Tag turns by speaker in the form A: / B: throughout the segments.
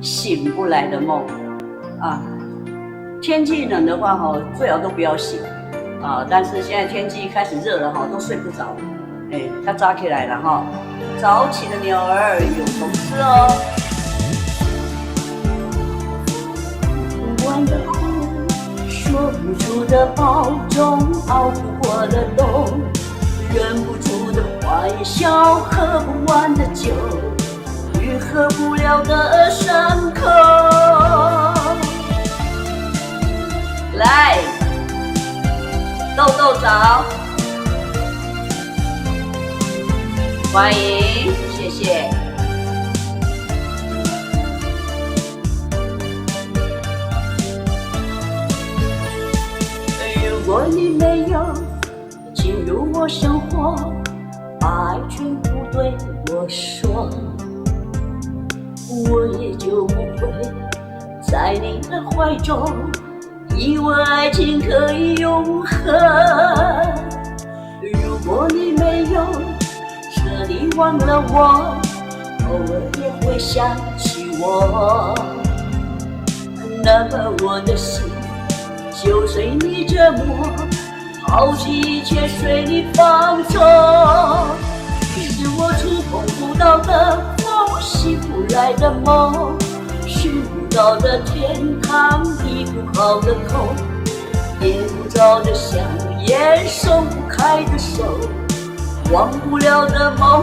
A: 醒不来的梦啊。天气冷的话哈，最好都不要醒啊。但是现在天气开始热了哈，都睡不着。它扎起来了哈。早起的鸟儿有虫吃哦。玩的苦，说不出的保重，熬不过的冬，忍不住的欢笑，喝不完的酒，愈合不了的伤口。来，豆豆早，欢迎，谢谢。如果你没有进入我生活，把爱全部对我说，我也就不会在你的怀中以为爱情可以永恒。如果你没有彻底忘了我，偶尔也会想起我，那么我的心就随你折磨，抛弃一切随你放纵。你是我触碰不到的风，醒不来的梦，寻不到的天堂，医不好的痛，点不着的香烟，松不开的手，忘不了的梦。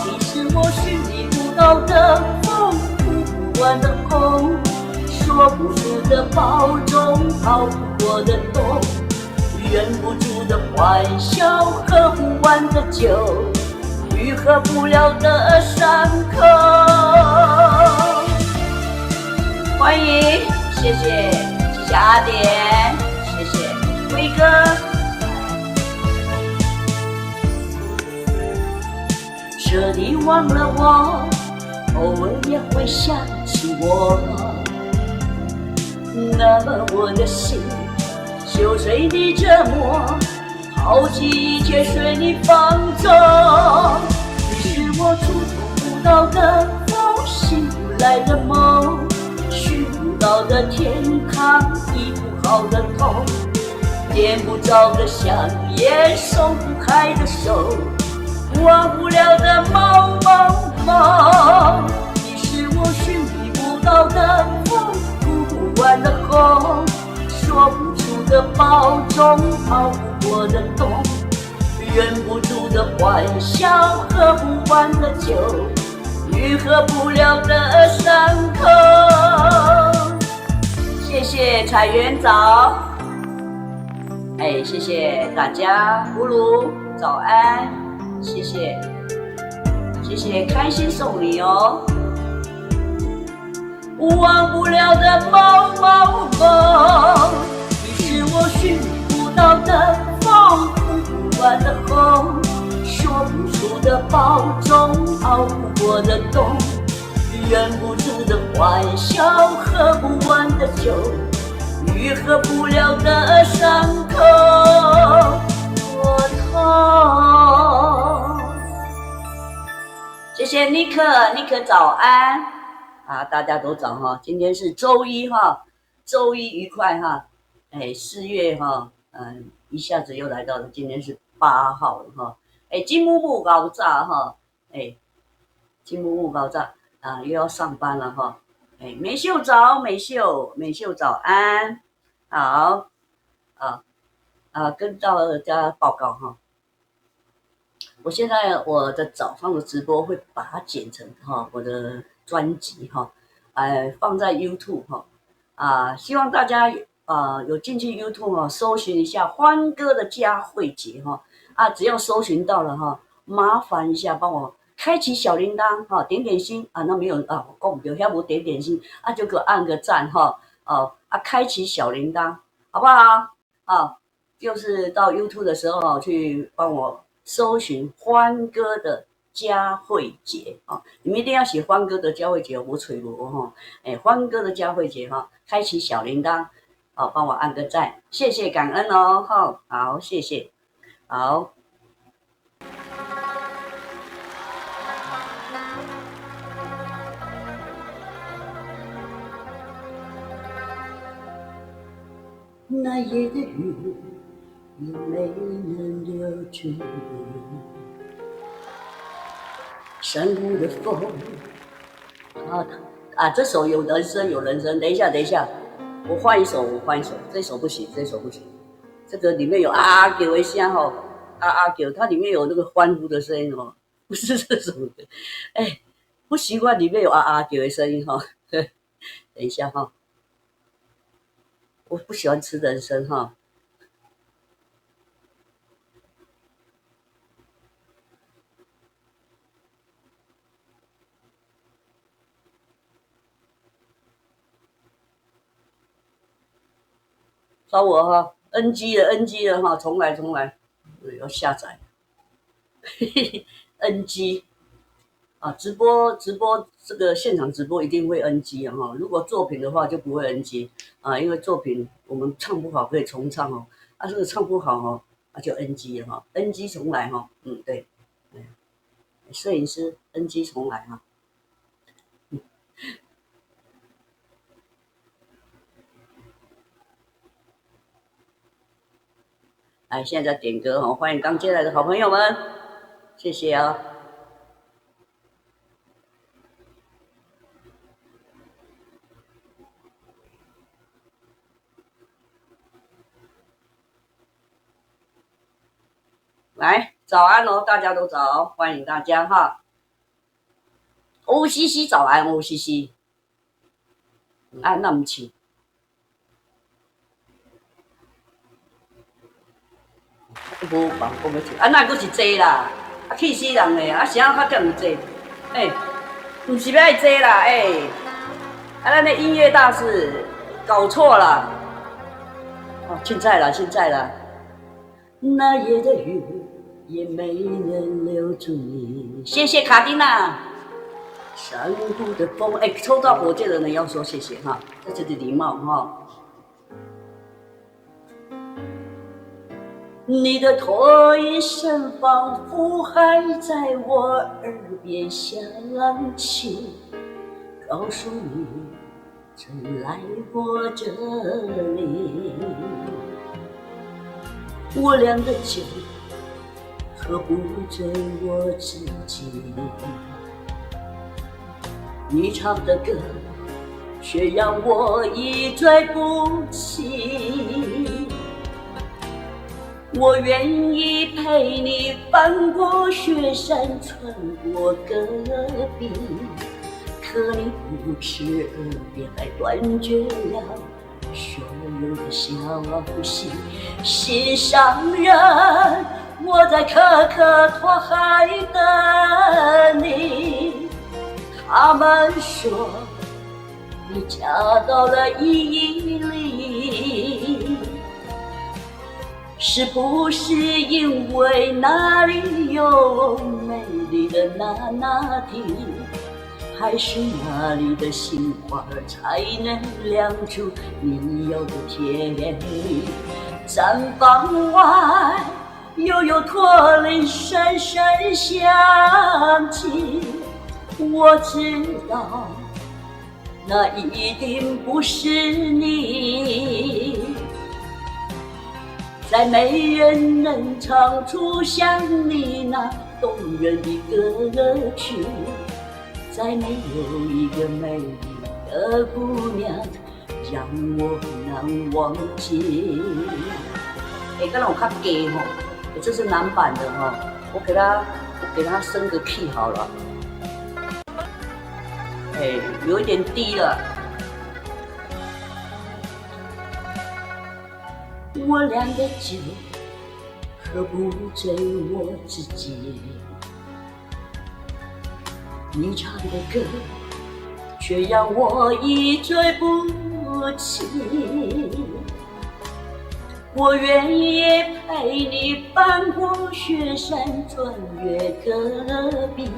A: 你是我寻觅不到的风，哭不完的空，说不出的保重，熬不过的冬，忍不住的欢笑，喝不完的酒，愈合不了的伤口。欢迎，谢谢，谢谢阿典，谢谢辉哥。彻底忘了我，偶尔也会想起我，那么我的心就随你折磨，抛弃一切随你放纵。你是我触碰不到的风，醒不来的梦，寻不到的天堂，医不好的痛，点不着的香烟，松不开的手，忘不了的梦。你是我寻觅不到的风，哭不完的红，说不出的保重，熬不过的冬，忍不住的欢笑，喝不完的酒，愈合不了的伤口。谢谢彩园早，谢谢大家，葫芦早安，谢谢，谢谢开心送礼哦。忘不了的梦，你是我寻不到的风，哭不完的红，说不出的保重，熬不过的冬，忍不住的欢笑，喝不完的酒，愈合不了的伤口。我痛。谢谢尼克早安啊，大家都早哈，今天是周一哈，周一愉快哈，4月哈，一下子又来到了，今天是8号了哈，金木木高炸哈，金木木高炸啊，又要上班了哈，美秀早，美秀早安，好跟大家报告哈。我现在我的早上的直播会把它剪成我的专辑放在 YouTube 希望大家有进去 YouTube 搜寻一下欢歌的佳慧节只要搜寻到了麻烦一下帮我开启小铃铛点点心那没有我讲不对，要不点点心就给我按个赞开启小铃铛好不好就是到 YouTube 的时候去帮我搜寻欢歌的佳慧节你们一定要写欢歌的佳慧节，我吹锣欢歌的佳慧节开启小铃铛帮我按个赞，谢谢感恩哦好谢谢好。那夜的雨也没能留住你，山谷的风这首有人声有人声，等一下，我换一首，这首不行，这个里面有叫的声吼，叫，它里面有那个欢呼的声音哦，不是这首的，不习惯里面有叫的声音哈，等一下哈，我不喜欢吃人参哈。找我哈 ，NG 了哈，重来，要下载，NG 直播这个现场直播一定会 NG 哈，如果作品的话就不会 NG 因为作品我们唱不好可以重唱哦，这个唱不好哦，就 NG 了哈，NG 重来哈，对，摄影师 NG 重来哈。现在点歌哈，欢迎刚进来的好朋友们，谢谢啊。来，早安哦，大家都早，欢迎大家哈。OCC 早安 ，OCC，那不起。无放讲要唱，那阁是坐啦，气死人嘞！谁较点有坐？不是要坐啦，咱的音乐大师搞错了。现在了。那夜的雨也没能留住你。谢谢卡蒂娜。山谷的风，抽到火箭的人要说谢谢哈，这是礼貌哈。你的驼音声仿佛还在我耳边响起，告诉你曾来过这里。我酿的酒喝不醉我自己，你唱的歌却让我一醉不起。我愿意陪你翻过雪山，穿过戈壁，可你不辞而别，还断绝了所有的消息。心上人，我在可可托海等你。他们说你嫁到了伊犁，是不是因为那里有美丽的那地，还是那里的杏花才能亮出你要的甜蜜？毡房外又有驼铃声声响起，我知道那一定不是你，再没人能唱出像你那动人的歌曲，再没有一个美丽的姑娘让我难忘记。刚才我看低吼，这是男版的哈，我给他升个 key 好了，有一点低了。我酿的酒喝不醉我自己，你唱的歌却让我一醉不起。我愿意陪你翻过雪山，穿越戈壁，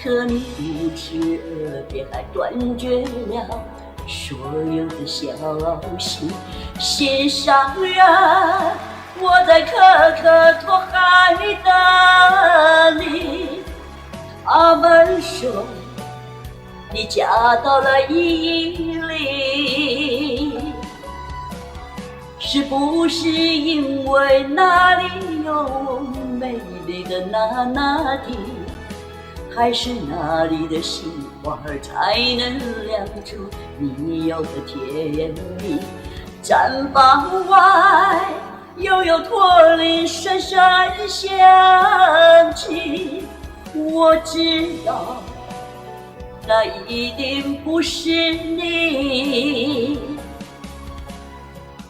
A: 可你不辞而别，还断绝了所有的消息。心上人，我在可可托海等你。他们说你嫁到了伊犁，是不是因为那里有美丽的娜蒂，还是那里的杏花才能亮出你要的甜蜜？毡房外又有驼铃闪闪响起，我知道那一定不是你，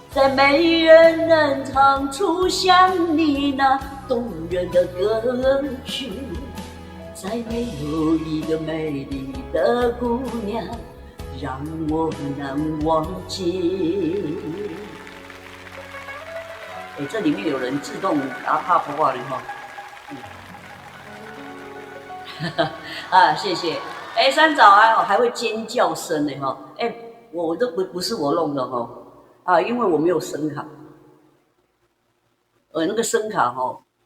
A: 再没人能唱出像你那动人的歌曲，再没有一个美丽的姑娘让我难忘记。这里面有人自动打怕不话了哈，谢谢。三早安还会尖叫声呢哈。我这不是我弄的哈，因为我没有声卡。那个声卡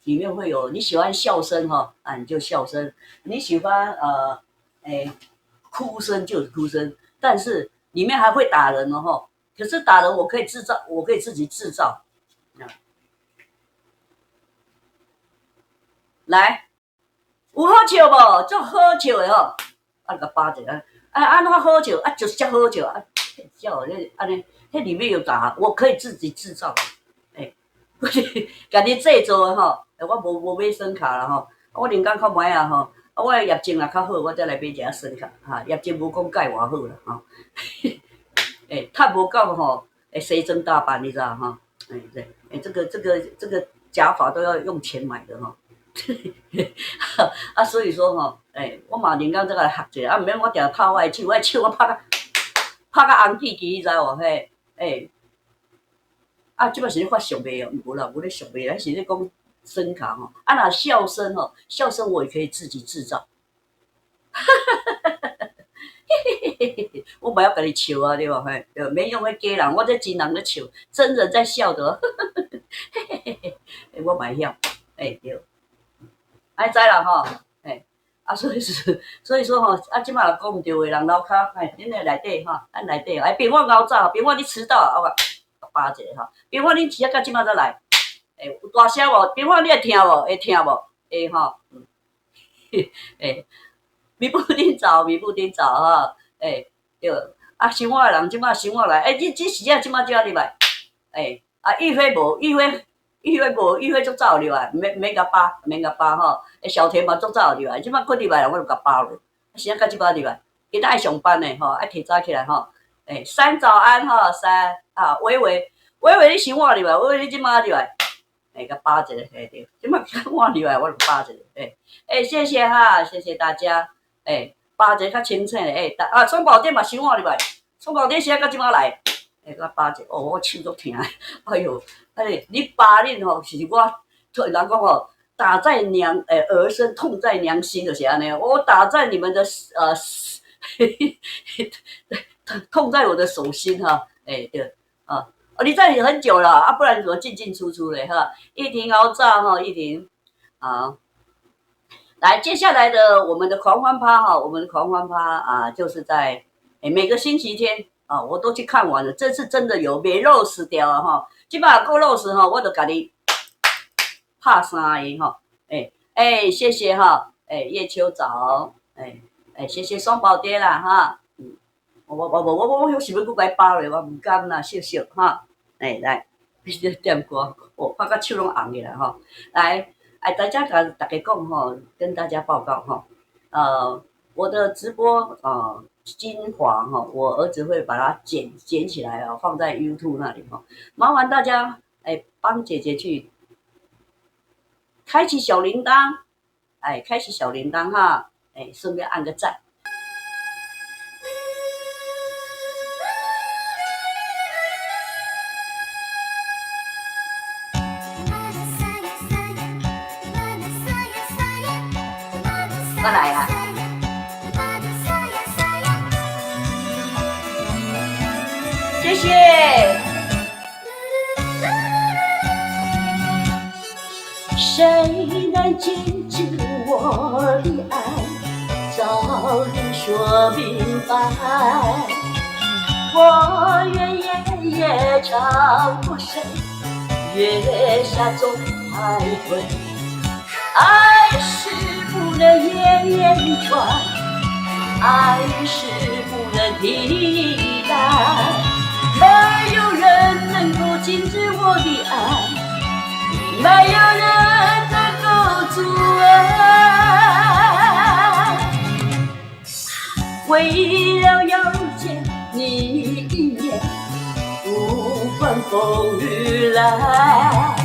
A: 里面会有你喜欢笑声你就笑声；你喜欢哭声就有哭声，但是里面还会打人可是打人我可以制造，我可以自己制造。来，有好笑无？足好笑的个巴者安怎好笑就是遮好笑笑安尼，那里面有打，我可以自己制造。我是家己制作的我无买声卡啦我人工较歹我的业绩若较好，我再来买一下声卡业绩无讲介偌好啦赚无够西装打扮你知道对这个假发都要用钱买的所以说我嘛人工再来学一下唔免我定拍我的手，我的手我拍到红起起，你知无即摆是咧发相片无啦，无咧相片，是咧讲声卡若笑声笑声我也可以自己制造。我不要跟你笑对吧？没用的假人，我这真人咧笑，真人在笑的。我买晓，对，知啦所以说即摆讲唔对的人楼骹，恁的内底咱内底别我熬早，别我你迟到巴一下别我恁迟到即摆才来，有大声无？别我你会听无？会听无？米布丁走对，生活的人即摆生活来，这时仔即摆就要入来，议会无，议会足早入来，免甲扒小田嘛足早入来，即摆过入来我就甲扒落，时仔到即摆入来，今仔爱上班的爱提早起来三早安微微你生活入来，微微你即摆入来，甲扒一下对，即摆我入来我就扒一下，谢谢谢谢大家，扒一下较清醒的，双宝店嘛生活入来，双宝店时仔到即摆来。甲扒者我手足疼你扒恁是我人讲打在儿身，痛在娘心，就是安尼。我打在你们的痛在我的手心对你在你很久了不然怎么进进出出嘞一婷熬炸一婷来接下来的我们的狂欢趴我们的狂欢趴就是在每个星期天。我都去看完了，这次真的有没肉死掉了这把够肉死我就给你拍3个谢谢叶秋早谢谢双宝爹啦我是要搁来包咧，我唔敢啦，笑笑来，点歌拍到手拢红起来来大家讲跟大家报告我的直播精华我儿子会把它剪起来放在 YouTube 那里麻烦大家帮姐姐去开启小铃铛，开启小铃铛顺便按个赞。再来谢谢。谁能禁止我的爱，早日说明白。我愿夜长不深，月下总徘徊。爱是不能言言传，爱是不能替代，没有人能够禁止我的爱，没有人能够阻碍。为了要见你一面，不管风雨来，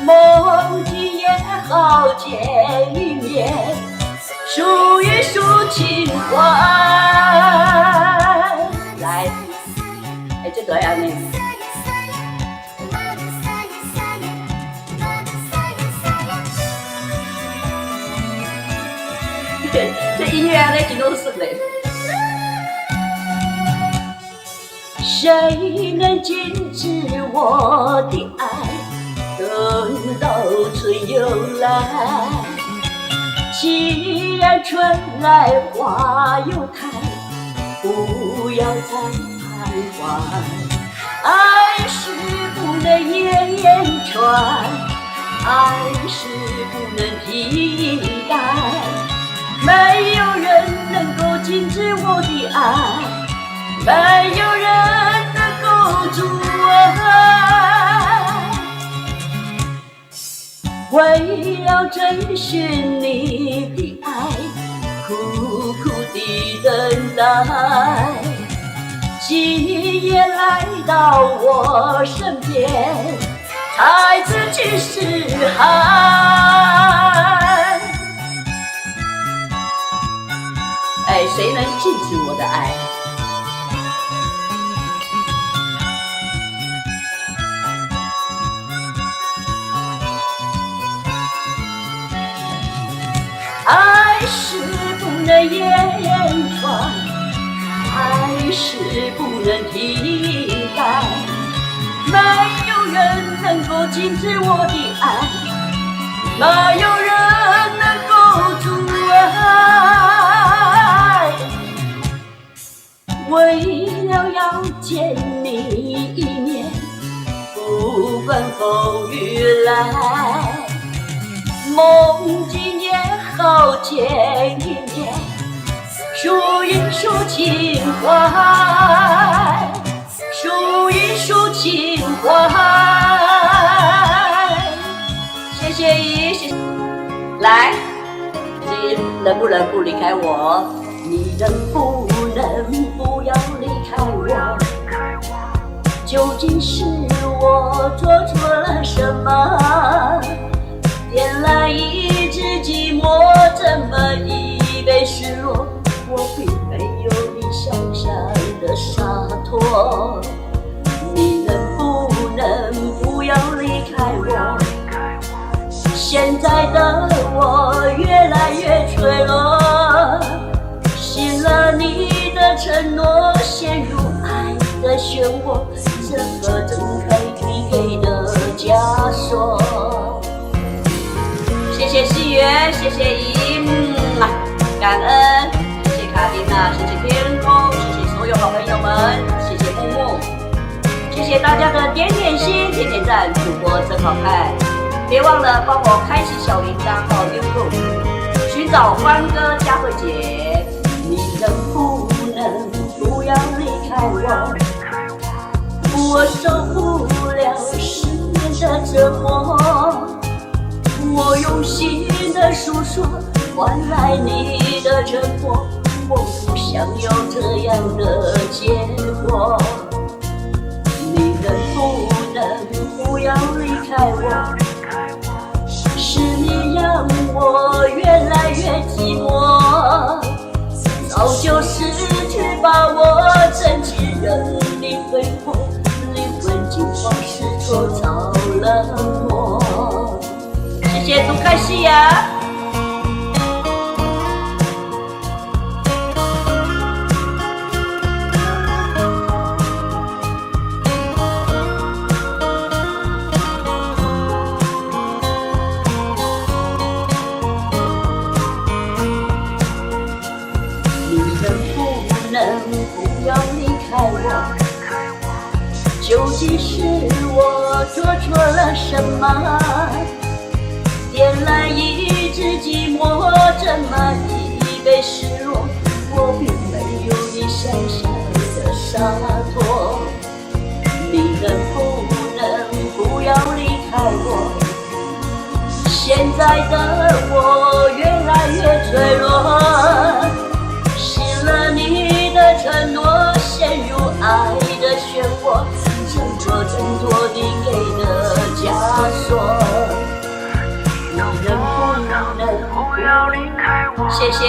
A: 梦境也好见一面，数一数情怀。来，这个样呢？这音乐呢，真都是的。谁能禁止我的爱？等到春又来，既然春来花又开，不要再徘徊。爱是不能言言传，爱是不能替代，没有人能够禁止我的爱，没有人能够阻碍。为了追寻你的爱，苦苦地等待，今夜来到我身边，才知去是海。谁能禁止我的爱？爱是不能言言传，爱是不能替代，没有人能够禁止我的爱，没有人能够阻碍。为了要见你一面，不管风雨来，梦境也好见一面，数一数情怀，数一数情怀。谢谢姨，谢谢。来，你能不能不离开我？你能不能不要离开我？究竟是我做错了什么？点燃一直寂寞，这么一杯失落，我并没有你想象的洒脱。你能不能不要离开我？现在的我越来越脆弱，信了你的承诺，陷入爱的漩涡，这何挣开你给的枷锁？谢谢西元，谢谢姨，感恩，谢谢卡琳娜，谢谢天空，谢谢所有好朋友们，谢谢木木，谢谢大家的点点心、点点赞，主播真好看，别忘了帮我开启小铃铛到 YouTube， 寻找欢歌佳慧姐。你能不能不要离开我？我受不了失眠的折磨。我用心的诉说，换来你的沉默。我不想有这样的结果。你能不能不要离开我？是你让我越来越寂寞，早就失去把握，真情任你挥霍，灵魂惊慌失措着了魔。谢谢杜凯西呀。你能不能不要离开我？错了什么？点燃一支寂寞，这么一杯失落，我并没有你想象的洒脱。你能不要离开我？现在的我越来越脆弱，信了你的承诺，陷入爱的漩涡，挣脱你给的枷锁。你能不要离开我？谢谢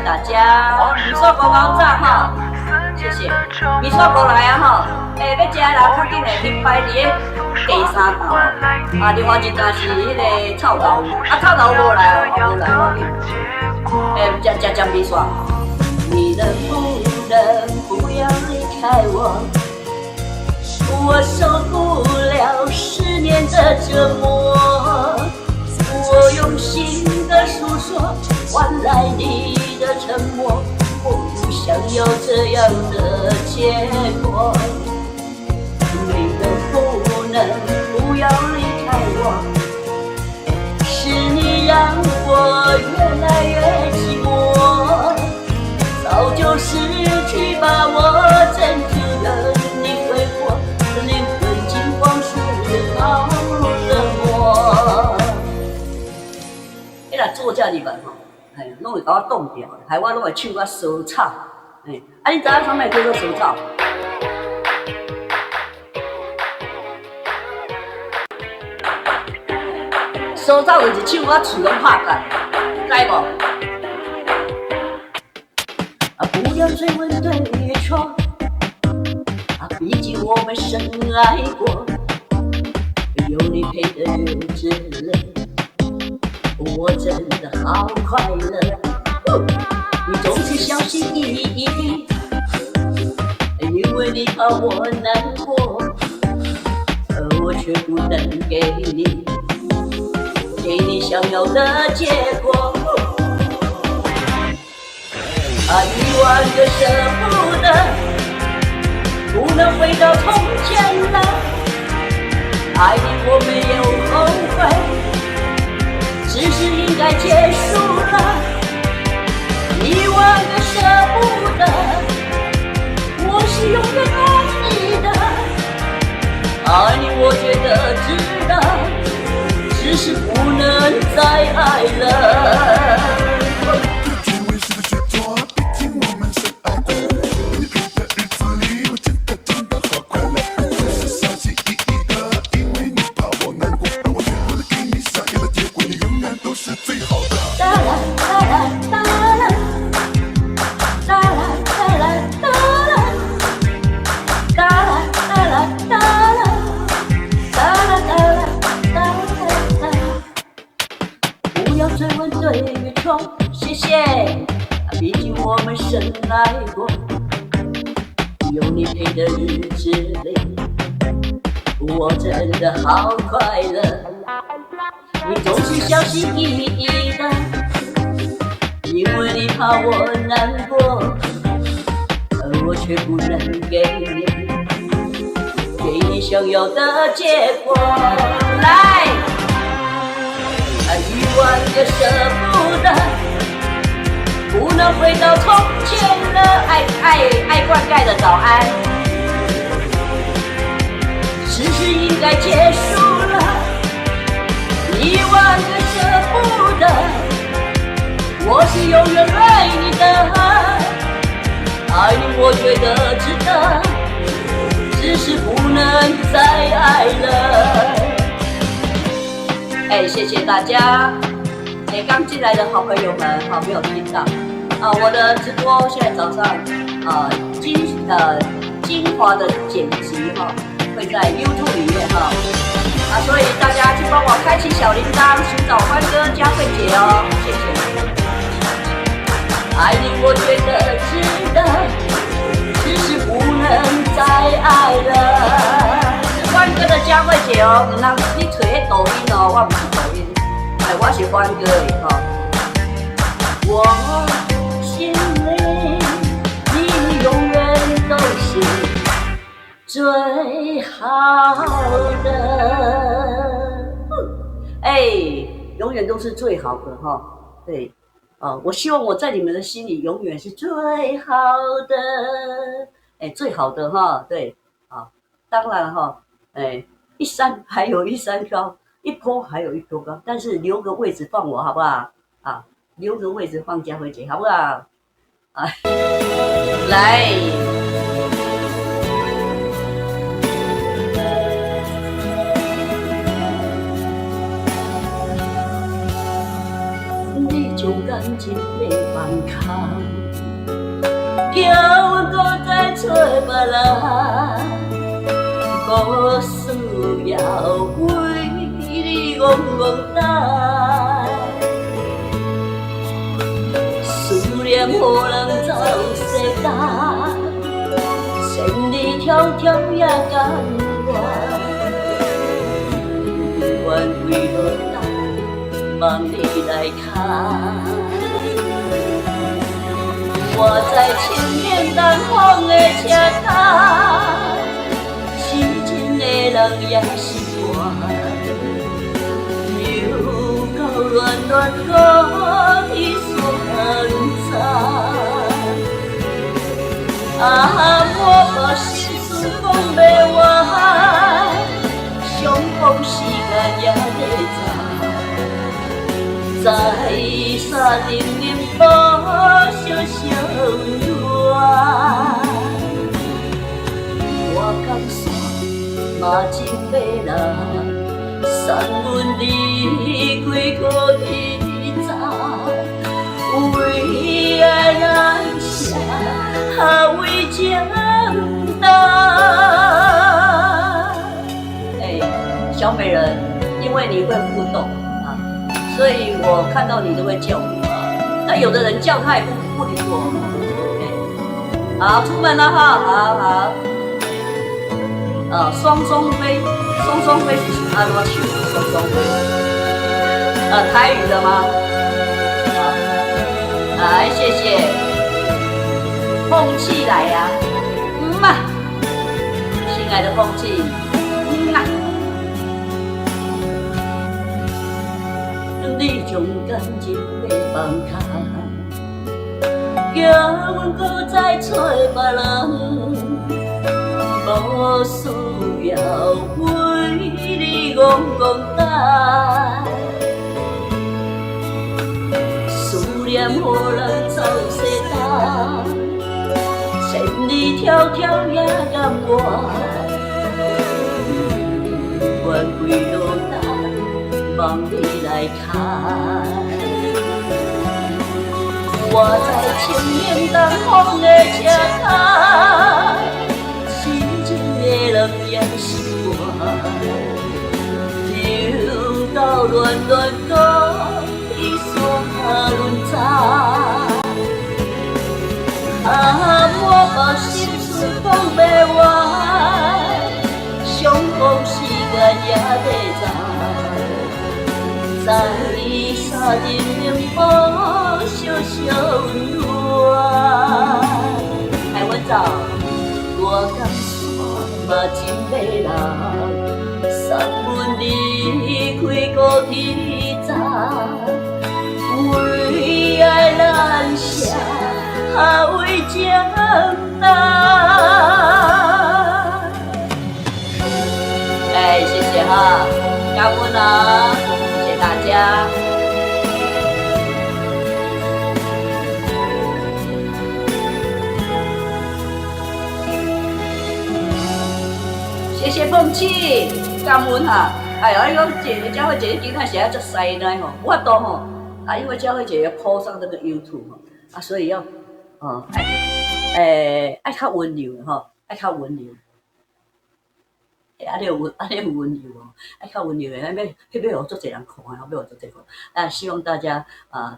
A: 大家，米刷狗高赞哈，谢谢米刷狗来啊哈，要吃的人较紧的去摆伫个第三道，另外一道是迄个臭豆腐，臭豆腐无来哦，无来我给，吃米刷。你能不要离开我？我受不了10年的折磨，我用心的诉说，换来你的沉默，我不想要这样的结果。你不要离开我？是你让我越来越寂寞，早就失去把握，珍珠的你挥霍，灵魂金黄树好冷漠。那作家日本吼，拢会甲我冻掉，害我拢会唱我烧草。你知影啥物叫做烧草？烧草就是唱我厝拢拍干，知无？不要追问对与错，毕竟我们深爱过，有你陪的日子里，我真的好快乐。你总是小心翼翼，因为你怕我难过，而我却不能给你想要的结果。1万个舍不得，不能回到从前了。爱你我没有后悔，只是应该结束了。1万个舍不得，我是永远爱你的。爱你我觉得值得，只是不能再爱了。追问对与错，谢谢。毕竟我们深爱过，有你陪的日子里，我真的好快乐。你总是小心翼翼的，因为你怕我难过，而我却不能给你想要的结果。来。1万个舍不得，不能回到从前了。爱灌溉的早安，事实应该结束了。1万个舍不得，我是永远爱你的。爱你我觉得值得，只是不能再爱了。谢谢大家。刚进来的好朋友们，没有听到我的直播现在早上精华的剪辑会在 YouTube 里面所以大家去帮我开启小铃铛，寻找欢哥佳慧姐哦，谢谢。爱你我觉得值得，只是不能再爱了。欢哥的佳慧姐哦，你找那抖音哦，我不是抖音。我是欢哥的我心里你永远都是最好的，永远都是最好的哈。对，我希望我在你们的心里永远是最好的，最好的哈。对，当然哈，一山还有一山高，一坡还有一坡高，但是留个位置放我好不好？留个位置放佳慧姐好不好？来。感情袂放空，叫阮搁再找别人，无需要为你戆戆等。思念予人走世间，千里迢迢也甘愿，愿为落等，望你来看。我在千面东风的车头，痴情的人也是我，又到乱乱搁去选择。我把心事讲袂完，相逢时间也在在人人保守相恋。我甘线嘛真要人，送阮离开故地早，为爱难舍，为情淡。小美人，因为你会互动所以我看到你都会叫我那有的人叫他也不理我。好，出门了哈，好。双双飞，双双飞是安怎唱？双双飞，台语的吗？来，谢谢。凤气来呀，亲爱的凤气，你将感情要放开，叫阮搁再找别人，无需要为你戆戆等。思念予人走世间，千里迢迢也甘愿归落等，望你来看。我在千面东风的车头，痴情的人也是我，流到乱乱搁去山lunza。我把心事讲袂完，相逢时间也在在人人保守相恋。海文早，我甘线嘛真要人，送阮离开故地早，为爱难舍，为情淡。谢谢哈，感恩啊，谢谢大家。谢谢凤气，感恩哈。你讲姐佳慧姐今天写这塞呢吼，我都吼因为佳慧姐要 po 上这个 YouTube 所以要爱较温柔吼，爱较温柔。你有温柔爱较温柔的，要有做这人看要有做这个。希望大家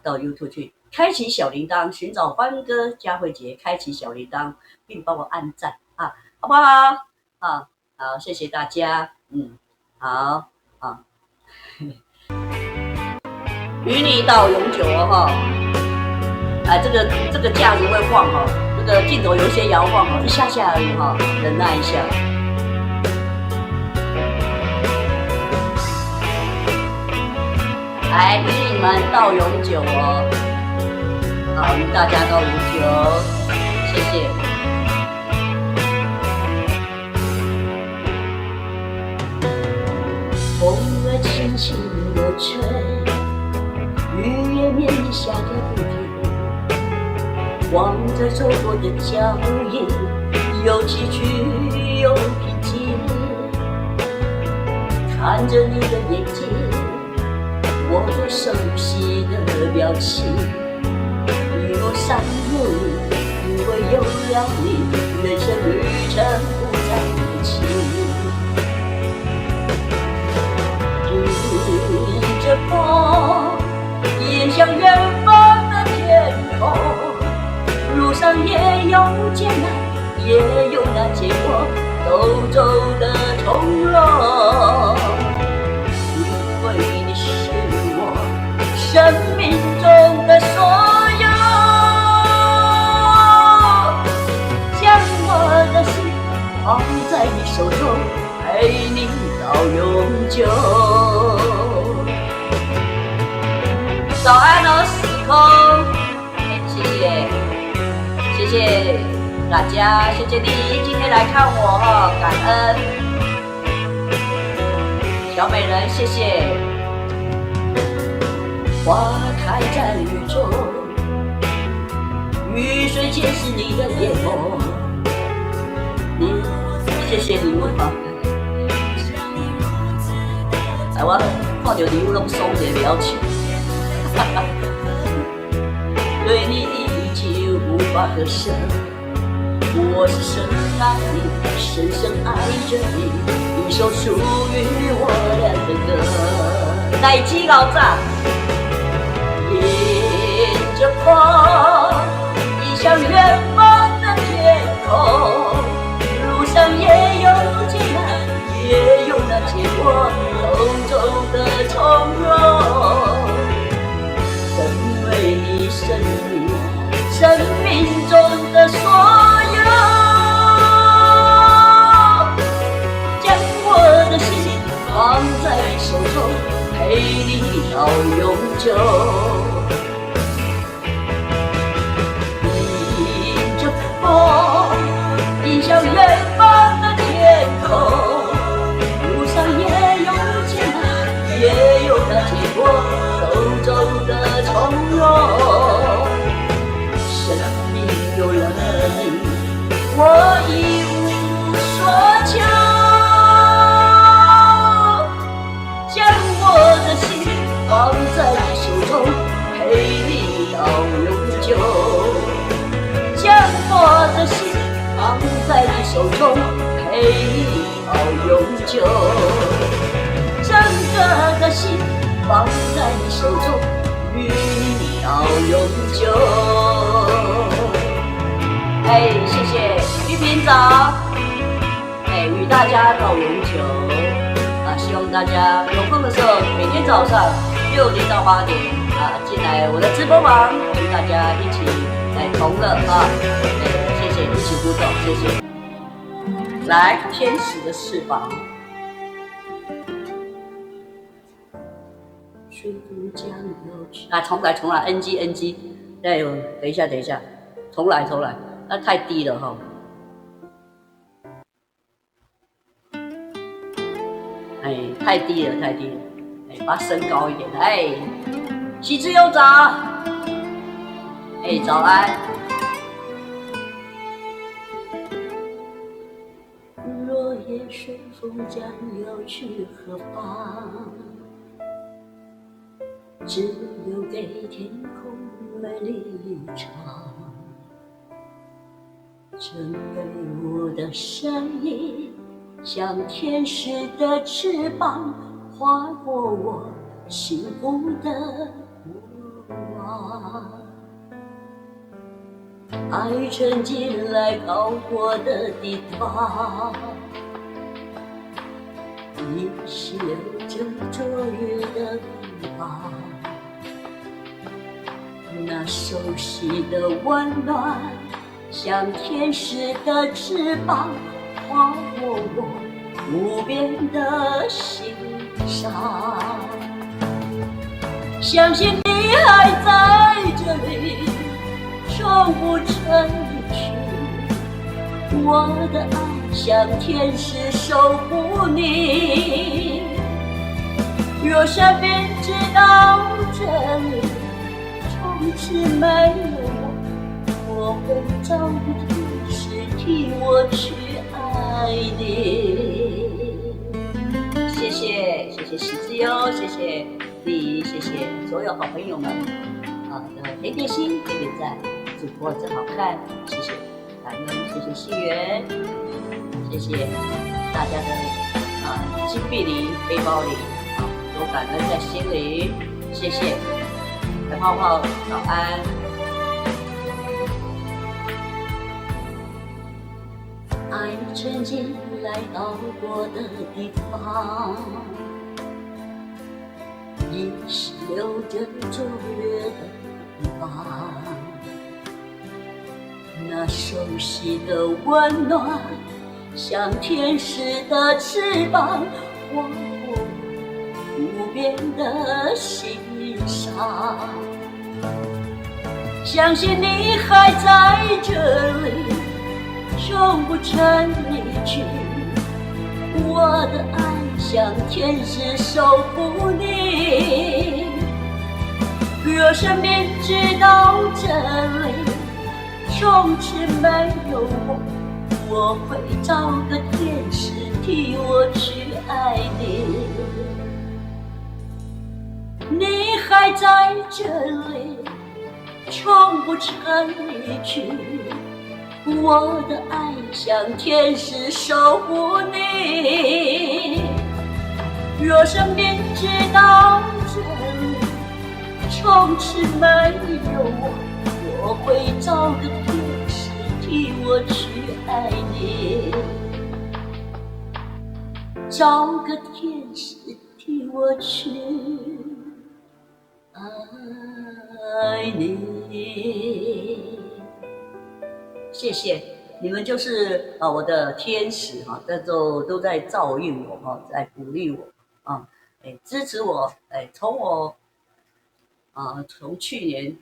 A: 到 YouTube 去开启小铃铛，寻找欢歌佳慧姐，开启小铃铛，并帮我按赞好不好？好，谢谢大家。好，与你到永久这个架子会晃这个镜头有一些摇晃一下下而已忍耐一下。来，与你们到永久哦。好，与大家到永久，谢谢。风儿轻轻地吹，雨也绵绵下个不停，望着走过的脚印，有崎岖有平静，看着你的眼睛，我最熟悉的表情。一路上路，因为有了你，人生旅程不再无情。迎着风，迎向远方的天空，路上也有艰难，也有那结果，走走的从容。因为你是我生命中的所有，将我的心放在你手中，陪你到永久。早安哦，时空，谢谢，谢谢大家，谢谢你今天来看我哈，感恩小美人，谢谢。花开在雨中，雨水溅湿你的眼眸，谢谢礼物哈。哎，我看到礼物拢爽一个表情。对你已经无法割舍，我是深爱你，深深爱着你，一首属于我俩的歌。大支牛仔，迎着风，迎向远方的天空，路上也有艰难，也有那结果，走走的从容。为你生命中的所有，将我的心放在手中，陪你到永久。迎着风，迎向远方的天空，路上也有艰难，也有那结果，走走的从容。生命有了你，我已无所求，将我的心放在你手中，陪你到永久。将我的心放在你手中，陪你到永久。整个的心放在你手中，与你到永久。谢谢玉萍早，与大家到永久。希望大家有空的时候，每天早上6点到8点进来我的直播房，跟大家一起来同乐啊！谢谢，一起互动，谢谢。来，天使的翅膀。重来 NG， 等一下，重来，那太低了哈。太低了，把它升高一点。喜之又早，早安。落叶随风将要去何方？只留给天空美丽一场，准备我的声音，像天使的翅膀，划过我幸福的过往。爱沉进来高过的地方，依稀留着昨日的臂膀。那熟悉的温暖，像天使的翅膀，划过我无边的心上。相信你还在这里，从不曾离去。我的爱像天使守护你。若生命直到这里，从此没有我会找个天使替我去爱你。谢谢喜之优，谢谢你，谢谢所有好朋友们的点点心、点点赞，主播真好看，谢谢感恩，谢谢西元，谢谢大家的金币里、背包里有感恩在心里，谢谢小泡泡，早安。爱曾经来到过的地方，也是留着卓越的地方。那熟悉的温暖，像天使的翅膀，划过无边的欣赏。相信你还在这里，从不曾离去。我的爱像天使守护你。若生命直到这里，从此没有我会找个天使替我去爱你。你还在这里，从不曾离去。我的爱像天使守护你。若生命直到这里，从此没有我会找个天使替我去爱你。找个天使替我去爱你。谢谢你们，就是我的天使都在照应我在鼓励我支持我从我从去年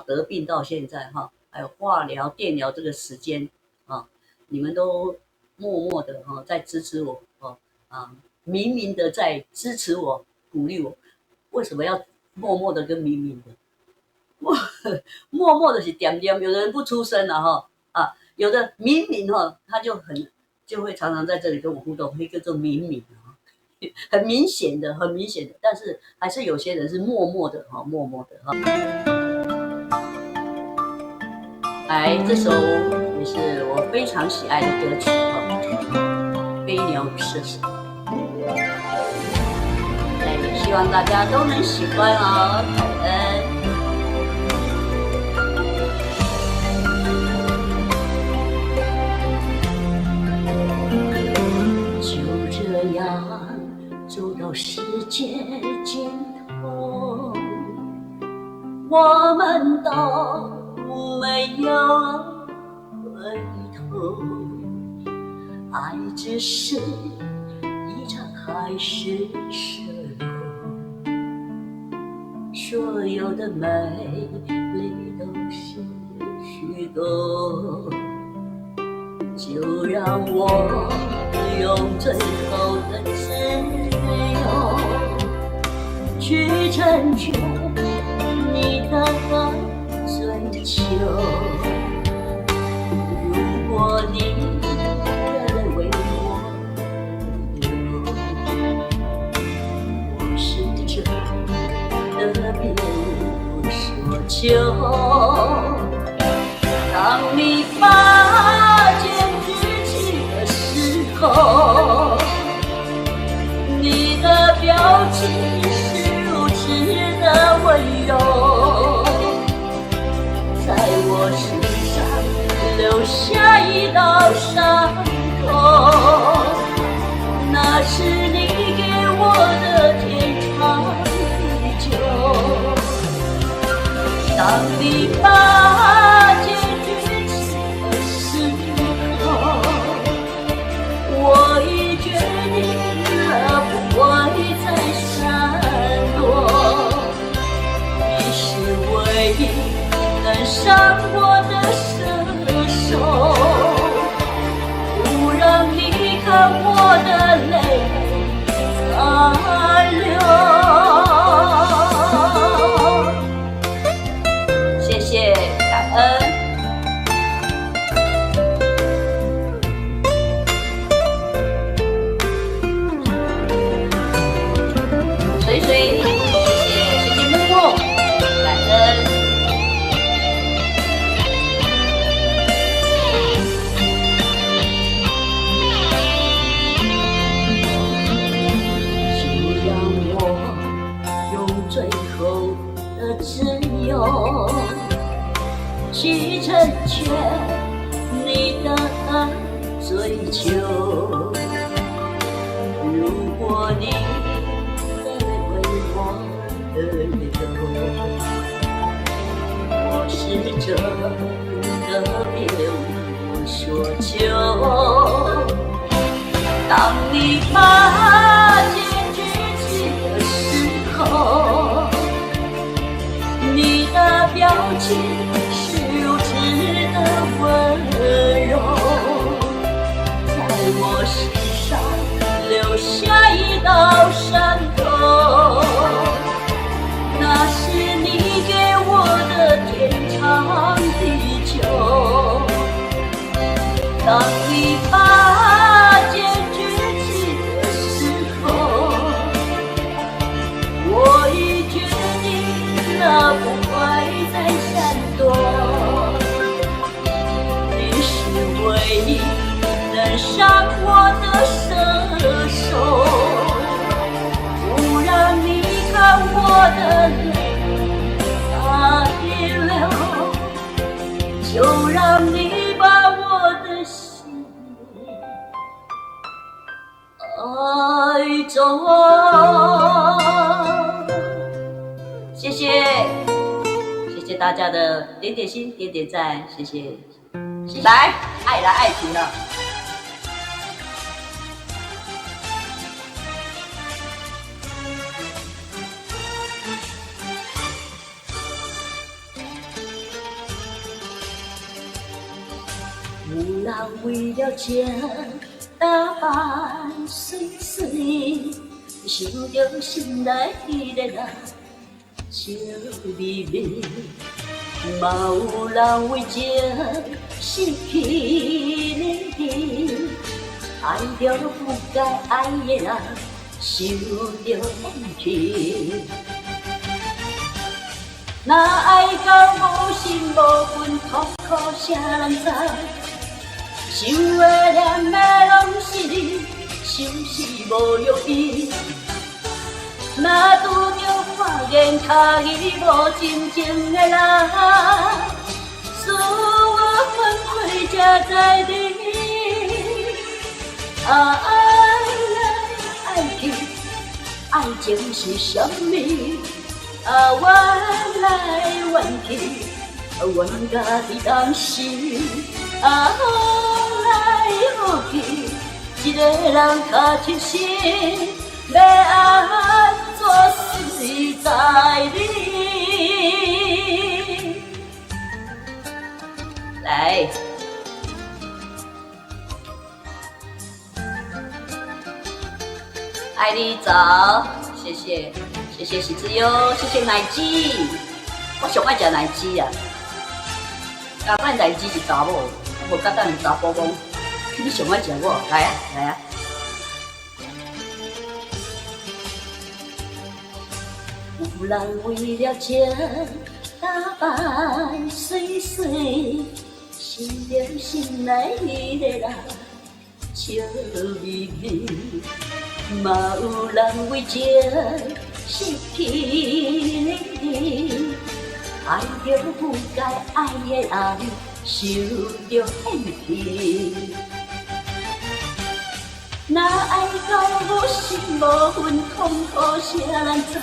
A: 得病到现在还有化疗、电疗这个时间你们都默默的在支持我明明的在支持我、鼓励我。为什么要默默的跟明明的？默默的是点点，有的人不出声了有的明明他就会常常在这里跟我互动，会叫做明明很明显的，但是还是有些人是默默的来，这首也是我非常喜爱的歌曲《飞鸟与射手》，希望大家都能喜欢感恩。走到世界尽头，我们都没有回头。爱只是一场海市蜃楼，所有的美丽都是虚构。就让我用最后的自由去成全你的追求。如果你的泪为我流，我试着的别无所求。当你把剑举起的时候，你的表情是如此的温柔，在我身上留下一道伤口，那是你给我的天长地久。当你把剑举起的时候，我已决定了不会再闪躲。的射手，不让你看我的泪残留。谢谢，感恩。水水，谢谢木木，感恩。就让我用最后的自由去成全你的追求。如果你的理由，我是真的别无所求。当你把结局记的时候，你的表情是如此的温柔，在我身上留下一道伤口。那是你给我的天长地久。当你把结局记的时候，我已决定了不会再闪躲。你是唯一能伤我的射手，不让你看我的泪残留，就让你把我的心爱走。谢谢，谢谢大家的点点心、点点赞，谢谢。来，爱来爱去了。有人为了钱打扮水水，想着心内迄个人笑眯眯，嘛有人为情失去你，爱着不该爱的人，受着委屈。若爱到无心无魂，痛苦谁人知？想的念的拢是你，心事无容易。若拄着看见脚伊无真情的人，使我昏聩才知你。爱来爱去，爱情是什么？怨来怨去，怨家己当时。好来好去，一个人较真心，要安怎随在你。来，爱你早，谢谢，谢谢喜之优，谢谢奶鸡，我上爱食奶鸡啊，加饭奶鸡是查某。我甲等查甫讲，你上爱食我，来啊来啊！有人为了钱打扮水水，想着心内迄个人笑眯眯，嘛有人为情失去你，爱着不该爱的人。受着委屈，若爱到无心无魂，痛苦谁人知？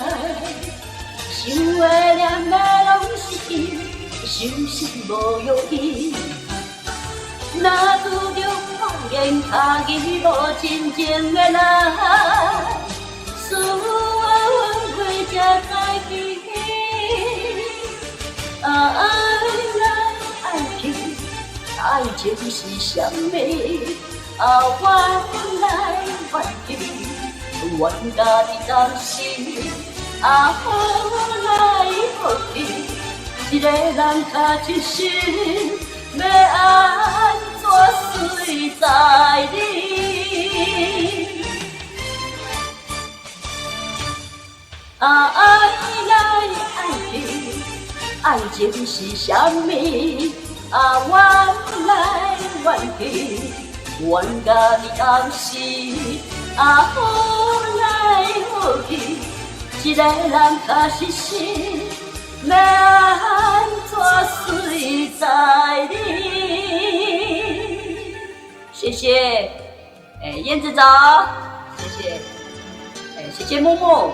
A: 想的念的拢是伊，心事无容易。若拄着看见脚伊无真情的人，使我昏聩才知己。爱来爱去。情是什么？啊，原来原去，原甲你当时，啊，好来好去，一个人较一生，要安怎随在你？啊，爱来爱去，爱情是什么？啊，缘来缘去，缘甲你当时，啊，好来好去，一个人较一生，要安怎随在你？谢谢，燕子早，谢谢，谢谢木木，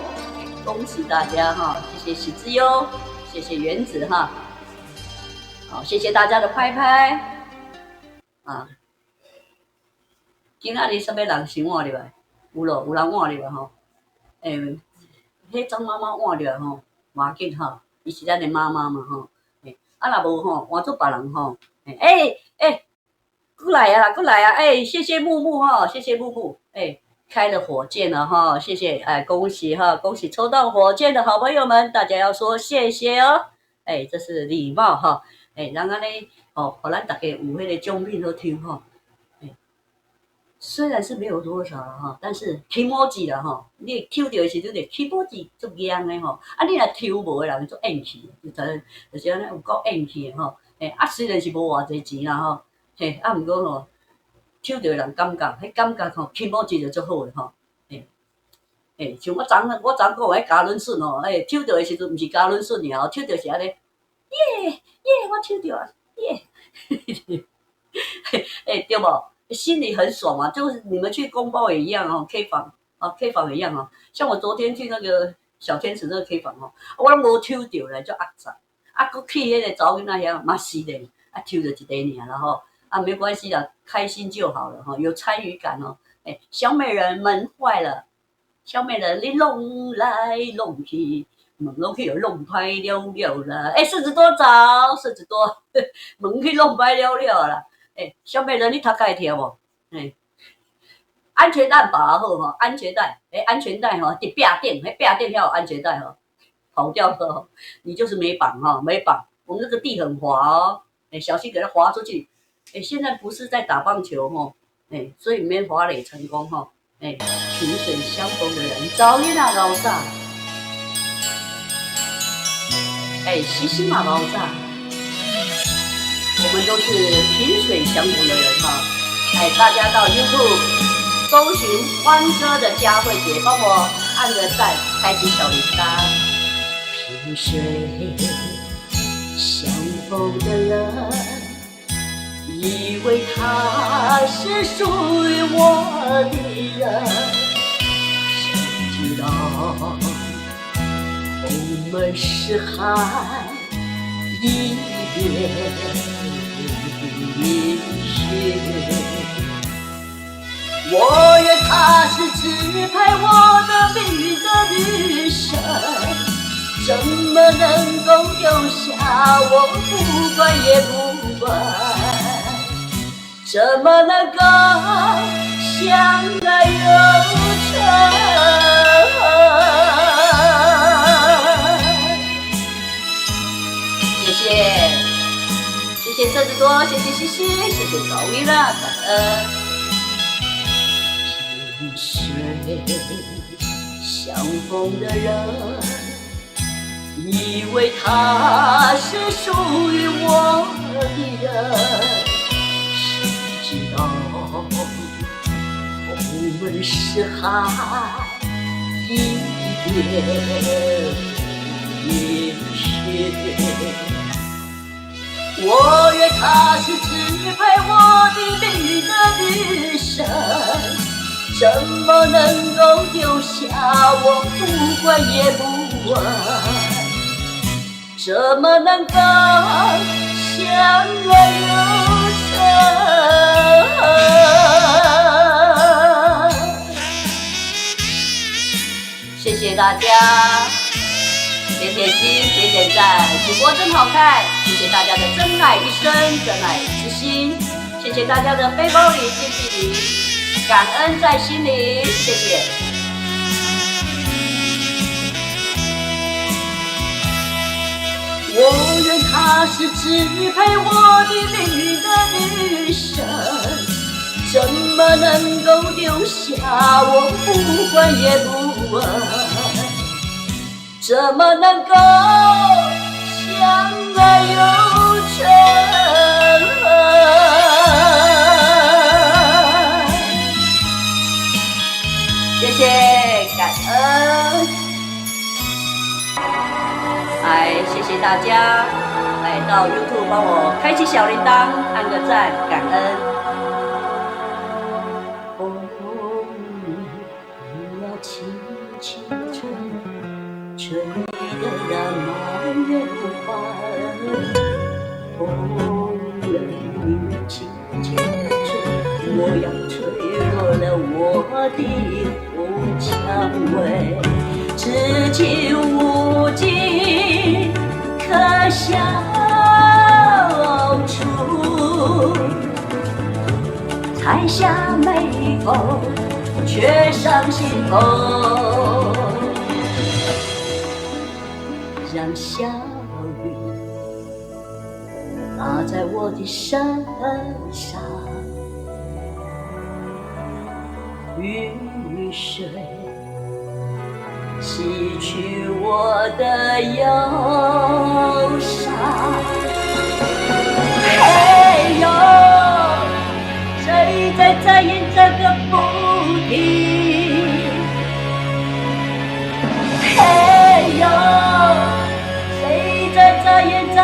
A: 恭喜大家哈，谢谢喜之优，谢谢原子哈。好，谢谢大家的拍拍啊！今仔日什么人先换入来？有咯，有人换入来吼。迄张妈妈换入来吼，无要紧吼，伊是咱的妈妈嘛吼。若无吼，换做别人吼。过来啊啦，过来啊！谢谢木木哈，谢谢木木。开了火箭了哈，谢谢恭喜哈，恭喜抽到火箭的好朋友们，大家要说谢谢哦。这是礼貌哈。让安尼互咱大家有迄个奖品好抽吼。虽然是没有多少了哈，但是起毛子啦哈，你抽到的时阵，起毛子足严的吼。你若抽无的人足硬气，就是安尼有够硬气的吼。虽然是无偌济钱啦吼，毋过吼，抽到的人感觉，迄感觉吼，起毛子就足好的吼。像我昨讲迄嘉伦顺吼，抽到的时阵毋是嘉伦顺尔，抽到是安尼。耶，我抽到啊！耶，对不？心里很爽啊，就是你们去公报也一样哦 ，K 房啊 ，K 房也一样哦。像我昨天去那个小天使那个 K 房哦，我拢无抽到咧，就压榨。搁去迄个查某囡仔遐嘛是咧，抽到一个尔，然后没关系啦，开心就好了哈，有参与感哦。小美人闷坏了，小美人你弄来弄去。门去又弄歹了了啦！狮子多早，狮子多，门去弄歹了了啦！小美人你头家会跳无？安全带绑好吼，安全带，安全带吼，伫壁垫，壁垫要有安全带吼，跑掉了你就是没绑哈，没绑。我们这个地很滑哦，小心给它滑出去。现在不是在打棒球吼，所以没滑垒成功哈。萍水相逢的人，早日那老早。西西马老炸，我们都是萍水相逢的人哈。大家到 YouTube 搜寻欢歌的佳慧姐，帮我按个赞，开启小铃铛。萍水相逢的人，以为他是属于我的人，谁知道我们是海一边一雪，我愿他是指派我的命运的女神，怎么能够丢下我不管也不管，怎么能够相爱有成。谢谢狮子多，谢谢西西，谢谢赵薇啦，感恩。萍水相逢的人，以为他是属于我的人，谁知道我们是海一边一雪。我愿她是指配我的命运的女神，怎么能够丢下我不管也不问，怎么能够相爱有成。谢谢大家，点点心，点点赞，主播真好看，谢谢大家的真爱一生，真爱之心。谢谢大家的背包里谢谢你，感恩在心里，谢谢。我愿她是支配我的命运的女神，怎么能够丢下我不管也不问？怎么能够相爱又成谢谢，感恩，谢谢大家，到 YouTube 帮我开启小铃铛，按个赞，感恩。风你要轻轻吹，吹得那满园花儿。风你要轻轻吹，我要吹落了我的红蔷薇，至今无尽可笑处，才下眉头，却上心头，让小雨打在我的身上，雨水洗去我的忧伤。嘿呦，谁在演这个不停？嘿呦，谁在演这个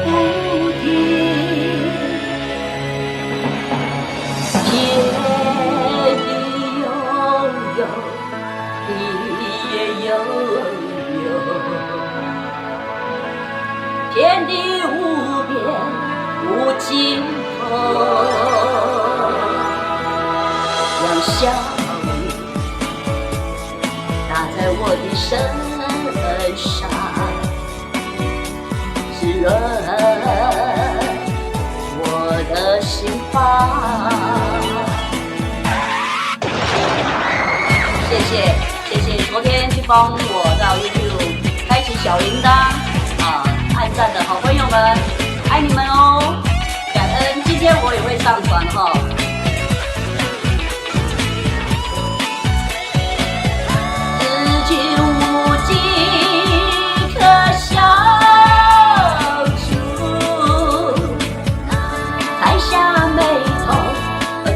A: 不停？天地悠悠，地也悠悠，天地无边无尽头，让小雨打在我的身上，滋润我的心房。谢谢昨天去帮我到 YouTube 开启小铃铛按赞的好朋友们，爱你们哦，感恩。今天我也会上传哈。至今无尽可笑处，才下眉头，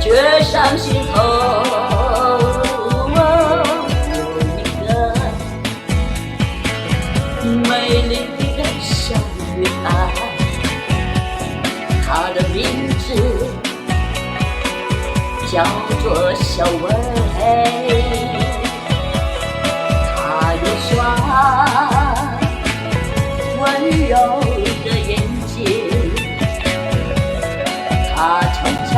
A: 却上心头。美丽的小女孩，她的名字叫做小薇。她有双温柔的眼睛，她常常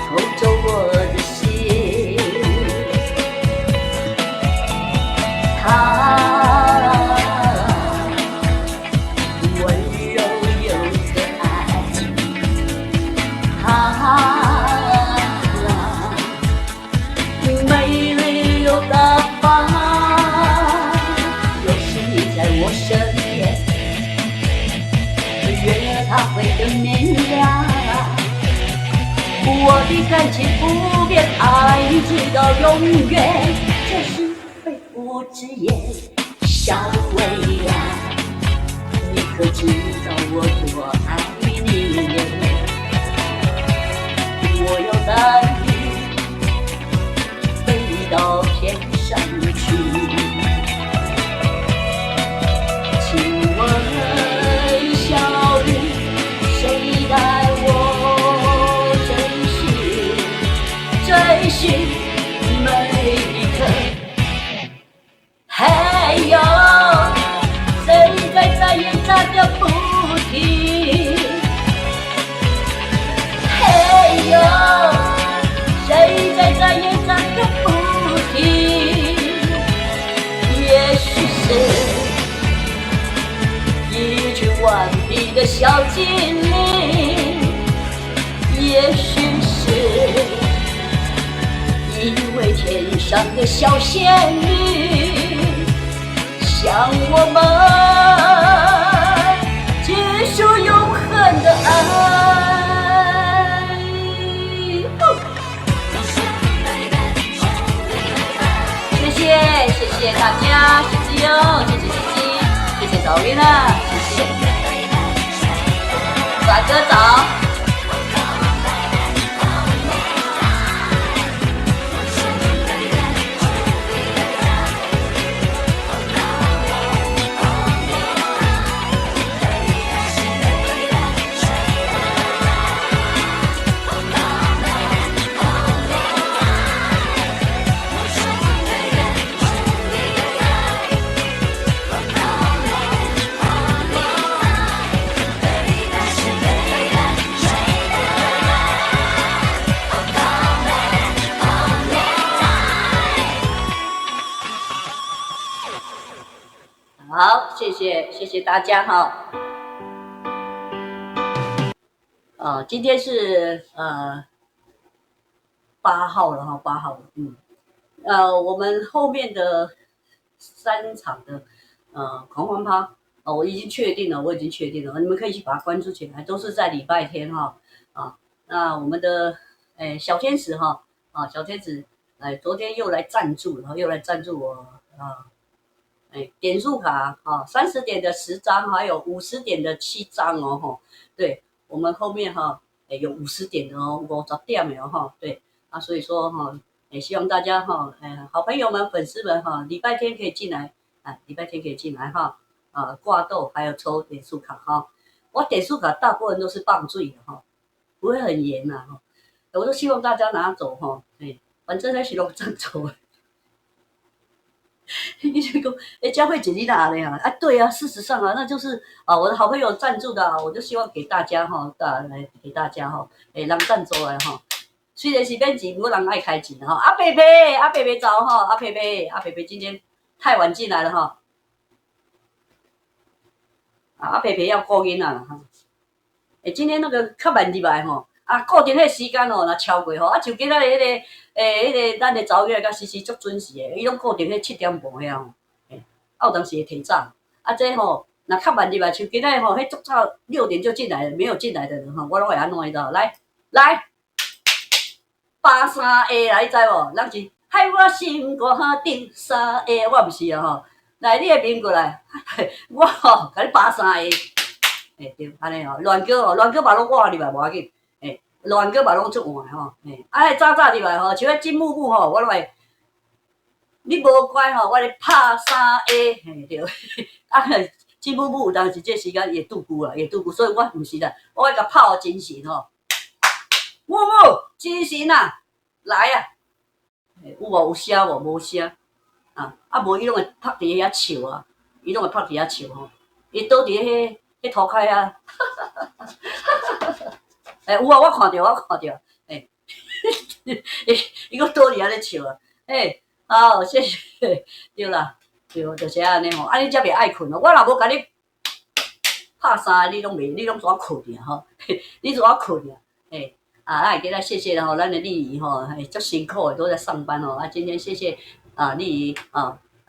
A: 偷走我的心。她美丽又大方，若是你在我身边，月它会更明亮。我的感情不变，爱你直到永远，这是肺腑之言，小薇呀，你可知道我多爱你？我要带到天上去，请问小雨，谁带我追寻每一刻？嘿呦，谁在演这个不停？嘿呦，谁在演这个不停？也许是一群顽皮的小精灵。也许是因为天上的小仙女向我们结束永恒的爱。谢谢大家，谢谢哦，谢谢谢谢赵云啊，谢谢，帅哥早。好，谢谢大家哈。今天是8号了哈，8号了，我们后面的3场的狂欢趴我已经确定了，你们可以去把它关注起来，都是在礼拜天哈那我们的小天使哈小天使昨天又来赞助，然后又来赞助我点数卡30点的10张，还有50点的7张哦对，我们后面有50点的哦，50点的哦对所以说希望大家好朋友们、粉丝们礼拜天可以进来挂豆还有抽点数卡我点数卡大部分都是棒醉的不会很严我都希望大家拿走反正那是拢赞助的。你就说，佳慧姐你拿的呀？对啊，事实上那就是我的好朋友赞助的我就希望给大家来给大家人赞助来虽然是免钱，无人爱开钱阿贝贝走阿贝贝今天太晚进来了阿贝贝要顾囡仔啦今天那个较慢入来固定迄时间若超过像今仔日迄个咱的早月甲时足准时的，伊拢固定迄7点半遐有当时会提早这若较慢入来，像今仔日迄足早6点就进来了，没有进来的人我拢会安怎你知道？来83A来，你知无？人是害我心肝顶3A，我毋是来你的面过来，我甲你83A，对，安尼乱叫嘛拢我入来无要紧，乱叫嘛拢足换早入来像迄金木木我拢会，你无乖我咧拍3A，对，金木木有当时这时间也度过，所以我毋是啦，我会甲拍精神木木精神来有无？有声无？无声无伊拢会拍伫遐笑伊拢会拍伫遐笑伊倒伫迄涂骹有我看到伊搁倒伫遐咧笑谢谢，对啦，对，就是安尼你才袂爱困我若无甲你拍3，你拢怎困你怎困那给他谢谢咱的丽姨足辛苦的都在上班今天谢谢丽姨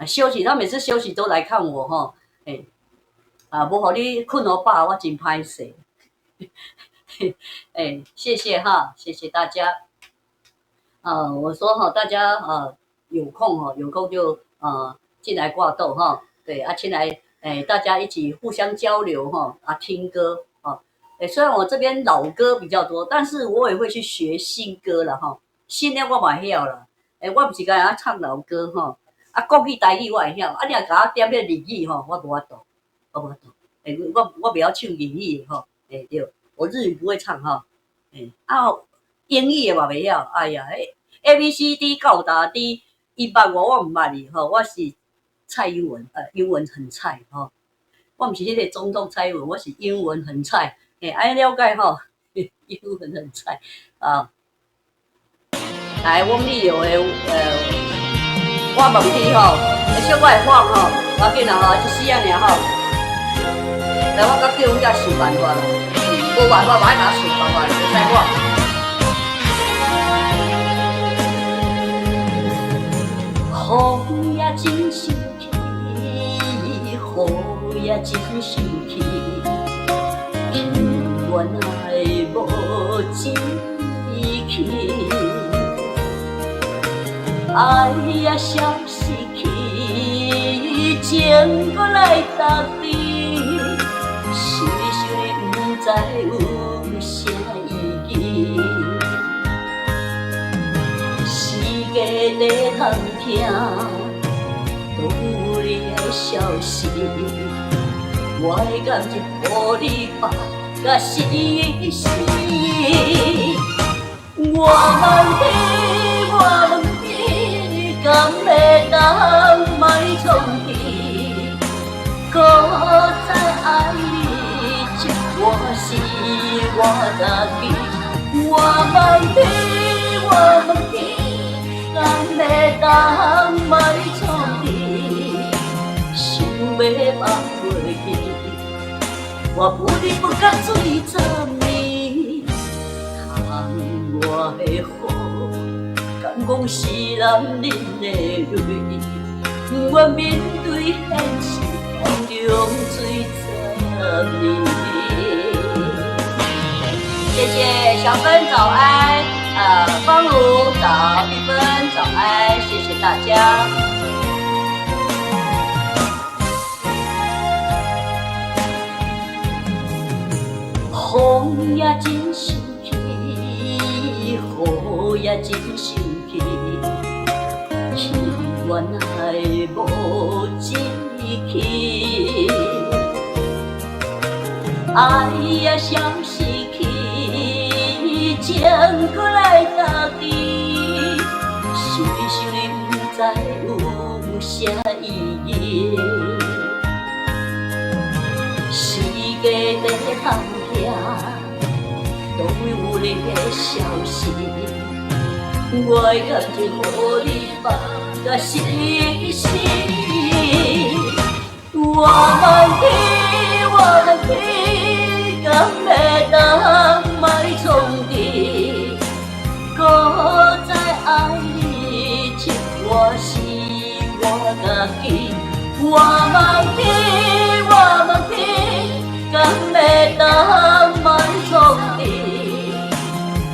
A: 休息，她每次休息都来看我无互你困好饱，我真歹势谢谢谢谢大家我说大家有空就进来挂豆对进来大家一起互相交流听歌虽然我这边老歌比较多，但是我也会去学新歌啦新的我嘛晓啦我不是干唱老歌国语台语我会晓你若甲我点迄日语我无法度我不要唱日语的对，我日语不会唱英语的嘛袂晓哎呀ABCD 到达 D 100我唔捌哩我是蔡英文英文很菜我毋是迄个总统蔡英文，我是英文很菜安尼了解英文很菜来翁立友的我问题小我会放无要紧啦一时啊尔来我甲叫阮遮想办法啦无办法嘛爱甲想办法，会使我。风也真生气，雨也真生气，气原来无志气，爱也消失去，情搁来搭你，是想你不知有啥意义。家在通听，都有你的消息，我的感情予你放甲死死。我问你，敢会当莫从伊？搁再爱你，一我是我家己。我问你。敢会当莫从伊？想要放袂记，我不离不甘水十年。窗外的雨，敢讲是男人的泪，不愿面对现实，风中水十年。谢谢小芬早安。方如早，玉芬早安，谢谢大家。风也真生气，雨也真生气，气原来无志气，爱也消失去。情搁来搭你，想你不知有啥意义。时间在通听，都有你的消息，我的感情予你放甲死死。我问你，敢会当莫从伊？搁再爱你，一我是我家己。我问你，敢会当莫从伊？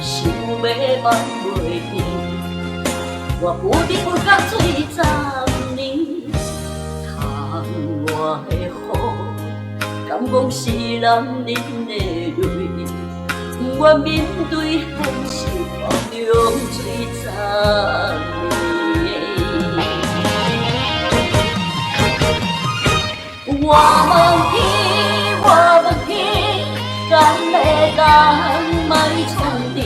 A: 想要放袂记，我不离不甘水十年。窗外的雨，敢讲是男人的泪，不愿面对现实，风中水十年。我问你，敢会当莫从伊？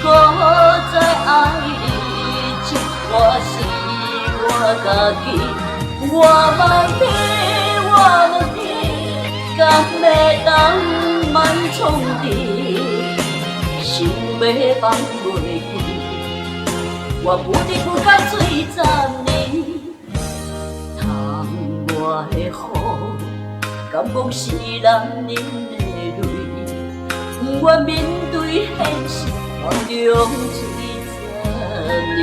A: 搁再爱你，一我是我家己。我问你，敢会当莫从伊？想要放袂记，我不离不甘水十年。窗外的雨，敢讲是男人的泪，不愿面对现实，风中水十年。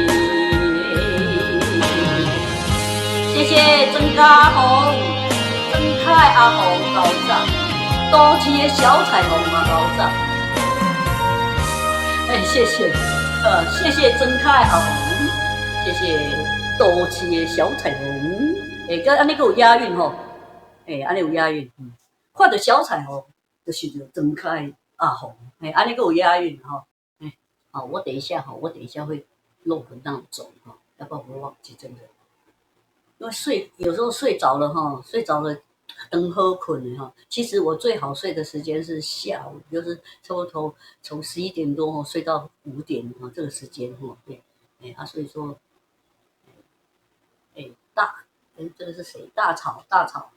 A: 谢谢曾家红、曾凯阿红高赞，都市的小彩虹嘛高赞。谢谢，谢谢曾凯阿红，谢谢都市的小彩虹。个安尼个有押韵吼，安尼有押韵。看到小彩虹，就是曾凯阿红，安尼个有押韵吼。我等一下会弄个闹钟哈，要不然我会忘记真的。因为有时候睡着了很好困的哈。其实我最好睡的时间是下午，就是差不多从11点多睡到5点这个时间哈。对，所以说，这个是谁？大草，大草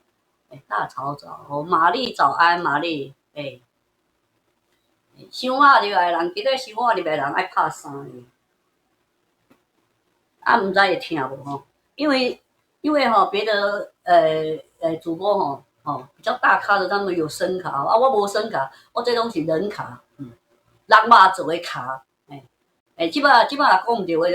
A: 早，玛丽早安，玛丽，想我入来的人，记得想我入来的人爱拍3个，唔知会听无吼？因为别的主播比较大咖的，他们有声卡我无声卡，我这拢是人卡，人肉做的卡，即摆若讲唔对话就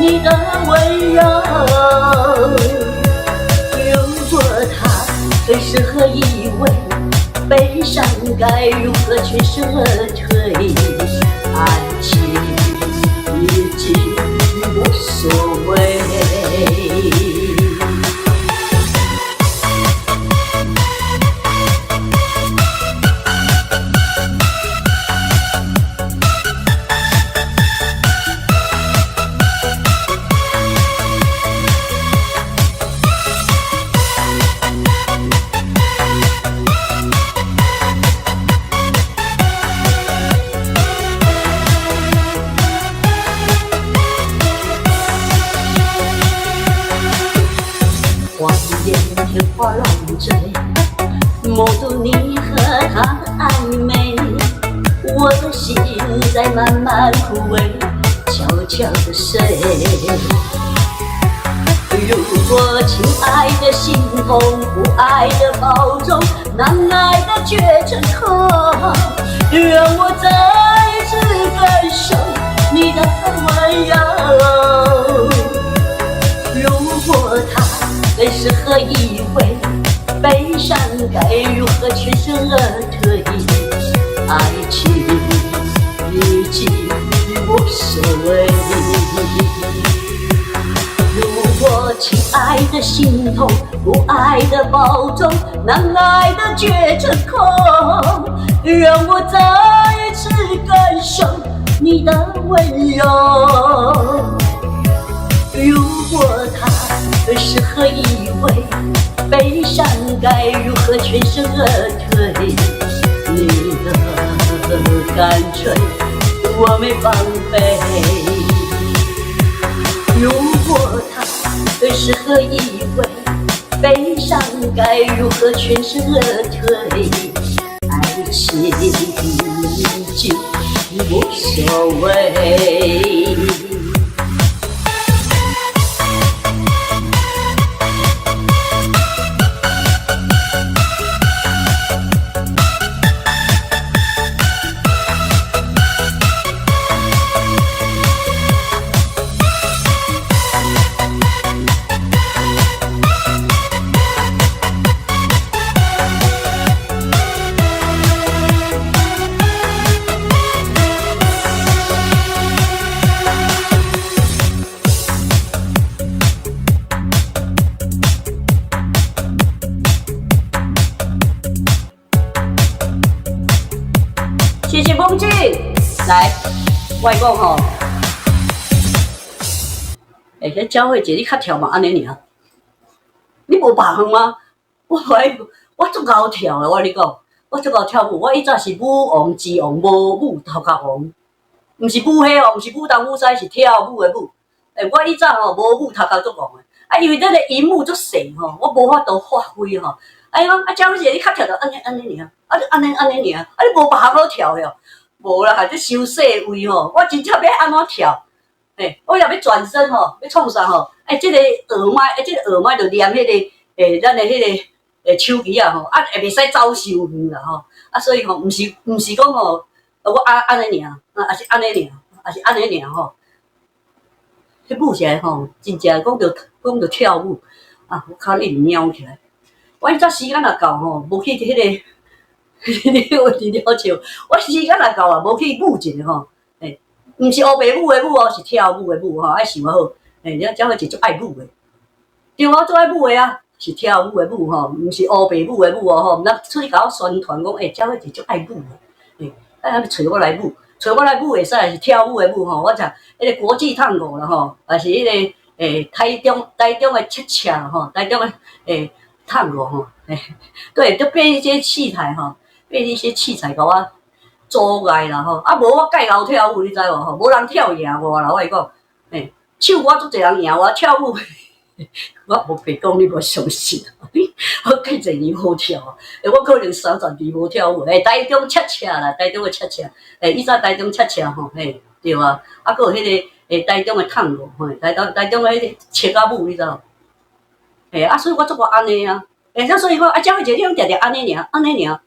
A: 你的温柔。如果他最适合依偎，悲伤该如何全身而退？爱情已经无所谓。花言天花乱坠，目睹你和他暧昧，我的心在慢慢枯萎，悄悄地睡。如果亲爱的心痛，不爱的保重，难爱的绝成空，让我再次感受你的温柔。如果他最适合依偎，悲伤该如何全身而退？爱情已经无所谓。如果亲爱的心痛，不爱的保重，难爱的绝成空，让我再次感受你的温柔。如果他最适合依偎，悲伤该如何全身而退？你的干脆我没防备。如果他最适合依偎，悲伤该如何全身而退？爱情已经无所谓。谢谢风景，来，我讲吼，迄教会节你较跳嘛，安尼尔，你无别项吗？我足够跳的，我跟你讲，我足够跳舞，我以前是舞王、之王、舞舞头壳王，毋是舞迄哦，毋是舞东舞西，是跳舞的舞。我以前吼无舞头壳足王的，因为咱个音幕足细吼，我无法度发挥吼。讲教会节你较跳着安尼尔，安尼尔，你无别项好跳的哦。无啦，这伤细位吼，我真正要安怎跳？我若要转身吼，要创啥吼？这个耳麦，这个耳麦就连迄个咱的迄个手机啊吼，也袂使走伤远啦吼。所以吼，毋是讲吼，我安尼尔，也是安尼尔，也是安尼尔吼。迄舞起来吼，真正讲着跳舞啊，我脚一直猫起来。我以前时间若够吼，无去迄个。你有伫了笑，我时间若够啊，无去舞一下吼，毋是黑白舞的舞哦，是跳舞的舞吼，爱想好，你教会是足爱舞的，对我足爱舞的啊，是跳舞的舞吼，毋是黑白舞的舞哦吼，毋通出去甲我宣传讲，教会是足爱舞的，要找我来舞，找我来舞会使，是跳舞的舞吼，我讲迄个国际探戈啦吼，也是迄个台中的恰恰吼，台中的探戈吼，对，就变一些器材吼。变一些器材甲我阻碍啦吼，无我介会跳舞，你知无吼？无人跳赢我啦，我跟你讲，唱我足侪人赢我，跳舞我无白讲，你无相信，我介侪年好跳啊！我可能30年无跳舞，台中恰恰啦，台中的恰恰，以前台中恰恰吼，对啊，还有迄个台中的探戈，台中的迄个切仔舞，你知无？所以我做过安尼啊，所以讲教会一个你常常安尼尔，安尼尔。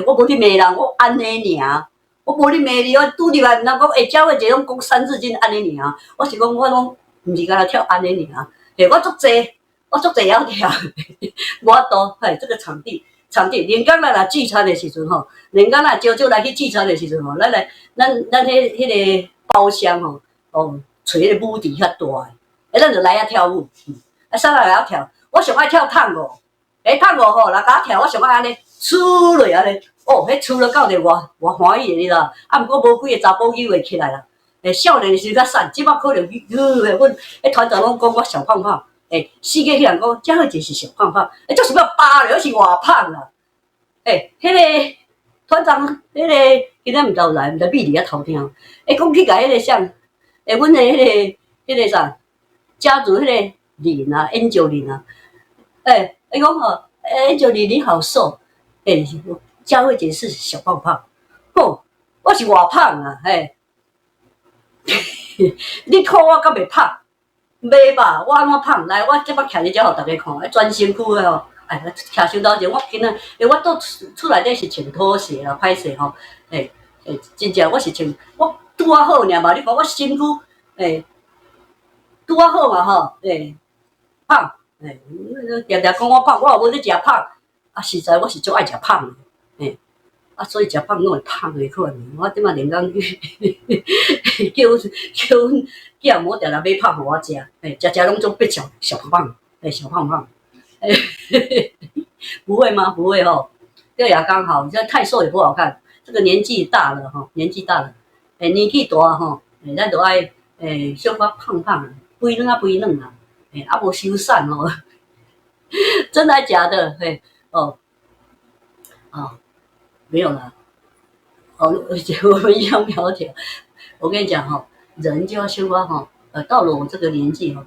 A: 我无去骂人，我安尼尔，我无你骂你，我拄入来，毋通讲，教会这种讲三字经安尼尔，我是讲我拢毋是干那跳安尼尔，我足济晓跳，无法度，这个场地，连讲咱来聚餐的时阵吼，连讲咱招来去聚餐的时阵吼，咱迄个包厢吼，找迄个舞池较大的，咱就来遐跳舞，啥人来遐跳？我上爱跳探五，探五吼，来甲我跳，我上爱安尼，出落安尼。迄厝了到底偌欢喜的你啦，毋过无几个查甫囡会起来啦。少年时较瘦，即摆可能阮团长拢讲我小胖胖。世界迄人讲，嘉惠姐是小胖胖，这是要扒了，是偌胖啦。迄个团长，迄个今仔毋知有来，毋知秘伫遐偷听。讲去甲迄个啥，阮的迄个啥，家族迄个林啊，Angel 林啊，伊讲吼，Angel 林你好瘦，嘉惠姐是小胖胖，我是偌胖啊，你看我敢袂胖？袂吧，我安怎胖？来，我即摆徛伫遮，互大家看，全身躯的哦。徛伤头前，我今仔，我倒厝内底是穿拖鞋啦，歹势吼。真正我是穿，我拄啊好尔嘛。你看我身躯，拄啊好嘛吼，胖，常常讲我胖，我也无咧食胖，实在我是足爱食胖的。所以食胖拢会胖的可能。我即摆连讲叫阮囝某定定买胖互我食，食拢总变小胖胖，小胖胖，不会吗？不会吼，这也刚好，这太瘦也不好看。这个年纪大了吼，年纪大吼，咱就爱小可胖胖，肥软啊，无修瘦哦，真的假的？没有啦，我们一样苗条。我跟你讲哈，人就要修花哈，到了我这个年纪哈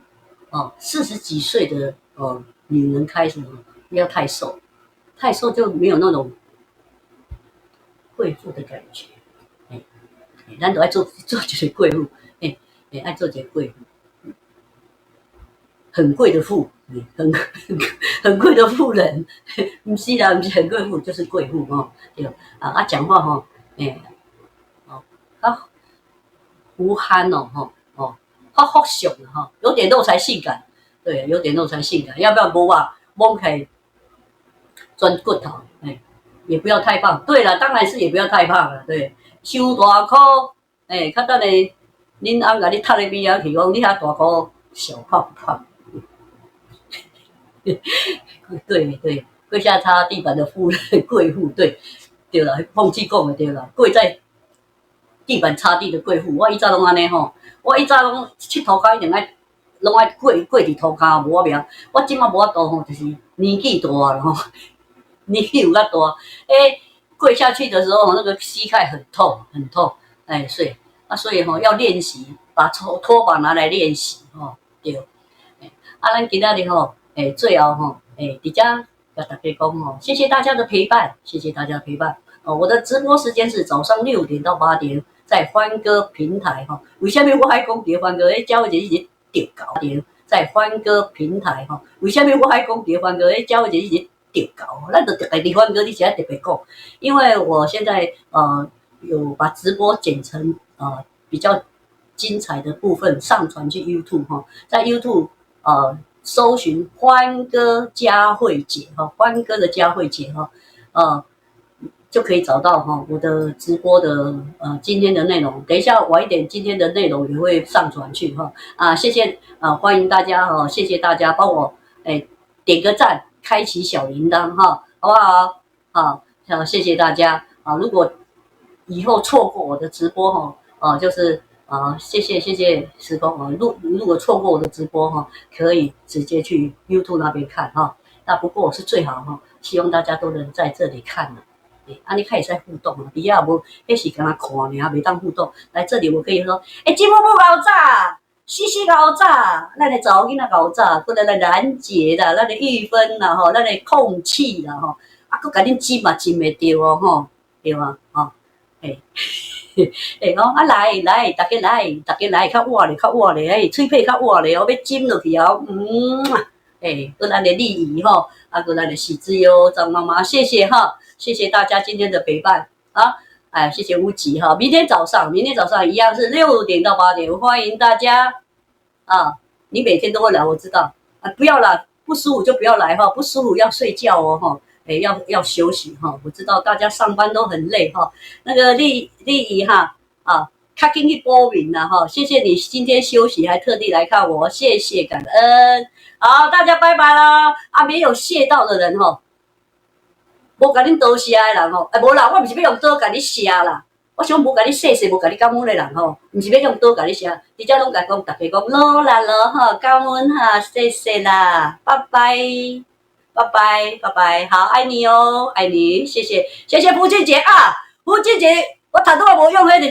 A: ，40几岁的女人开始不要太瘦，太瘦就没有那种贵妇的感觉。咱都爱做一个贵妇，爱做一个贵妇，很贵的妇，很贵的妇人，不是啦，不是很贵妇，就是贵妇哦。对讲话吼，较胡憨哦，较福相哈，有点肉才性感，对，有点肉才性感，要不要摸啊？摸起来钻骨头，也不要太胖。对了，当然是也不要太胖了，对，伤大颗，较等下恁翁甲你踢咧边仔去，讲你遐大颗小胖胖。对，跪下擦地板的妇人，贵妇，对了，忘记讲了对了，跪在地板擦地的贵妇，我以前拢安尼吼，我以前拢佚涂骹一定爱，拢爱跪伫涂骹，无我命。我即摆无法度吼，就是年纪大了吼，年纪有较大，跪下去的时候，那个膝盖很痛，所以吼要练习，把拖把拿来练习吼，对。咱今仔日吼。最后吼，伫遮甲大家讲吼，谢谢大家的陪伴，谢谢大家的陪伴。我的直播时间是早上6点到8点，在欢歌平台哈。为什么我还讲伫欢歌？教会一直丢高点，在欢歌平台哈。为什么我还讲伫欢歌？教会一直丢高，咱就伫欢歌，你现在特别讲，因为我现在有把直播剪成比较精彩的部分上传去 YouTube 哈，在 YouTube 搜寻欢歌佳慧姐哈，欢歌的佳慧姐哈，就可以找到哈我的直播的今天的内容。等一下晚一点，今天的内容也会上传去哈谢谢欢迎大家哈，谢谢大家帮我点个赞，开启小铃铛哈，好不好？好，谢谢大家如果以后错过我的直播哈就是谢谢时光如果错过我的直播哈，可以直接去 YouTube 那边看哈。那不过我是最好希望大家都能在这里看了。你可以再互动底下无，那是跟他看尔，袂当互动。来这里我可以说，金木牛早，西牛早，咱的查某囡仔牛早，搁咱的兰姐啦，咱的玉芬啦咱的空气啦搁甲恁金嘛金袂着对啊来，大家来，较活咧，喙皮较活咧要จิ้落去搁咱的丽仪搁咱的喜之优张妈妈，谢谢大家今天的陪伴哎，谢谢乌吉哈。明天早上一样是6点到8点，欢迎大家啊！你每天都会来，我知道啊，不要啦，不舒服就不要来哈，不舒服要睡觉哦哈。哎，要休息哈！我知道大家上班都很累哈。那个丽仪哈啊，卡进去播名了哈，谢谢你今天休息还特地来看我，谢谢感恩。好，大家拜拜啦！啊，没有谢到的人哈，无甲恁多谢的人吼，无啦，我毋是要用刀甲你谢啦，我想无甲你谢谢，无甲你感恩的人吼，毋是要用刀甲你谢，直接拢甲讲，大家讲罗啦罗吼，感恩哈，谢谢啦，拜拜。拜拜，拜拜，好，爱你哦，爱你，谢谢，谢谢父亲节啊，父亲节我头拄也无用迄个，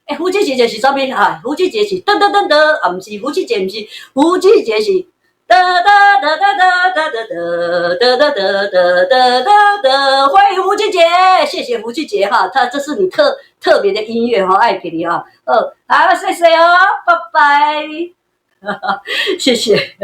A: 诶，父亲节是啥物啊？父亲节是噔噔噔噔，啊，毋是父亲节，毋是父亲节是哒哒哒哒哒哒哒哒哒哒哒哒哒哒，欢迎父亲节，谢谢父亲节哈，这是你特别的音乐哈，爱给你哈，好，谢谢哦，拜拜，谢谢。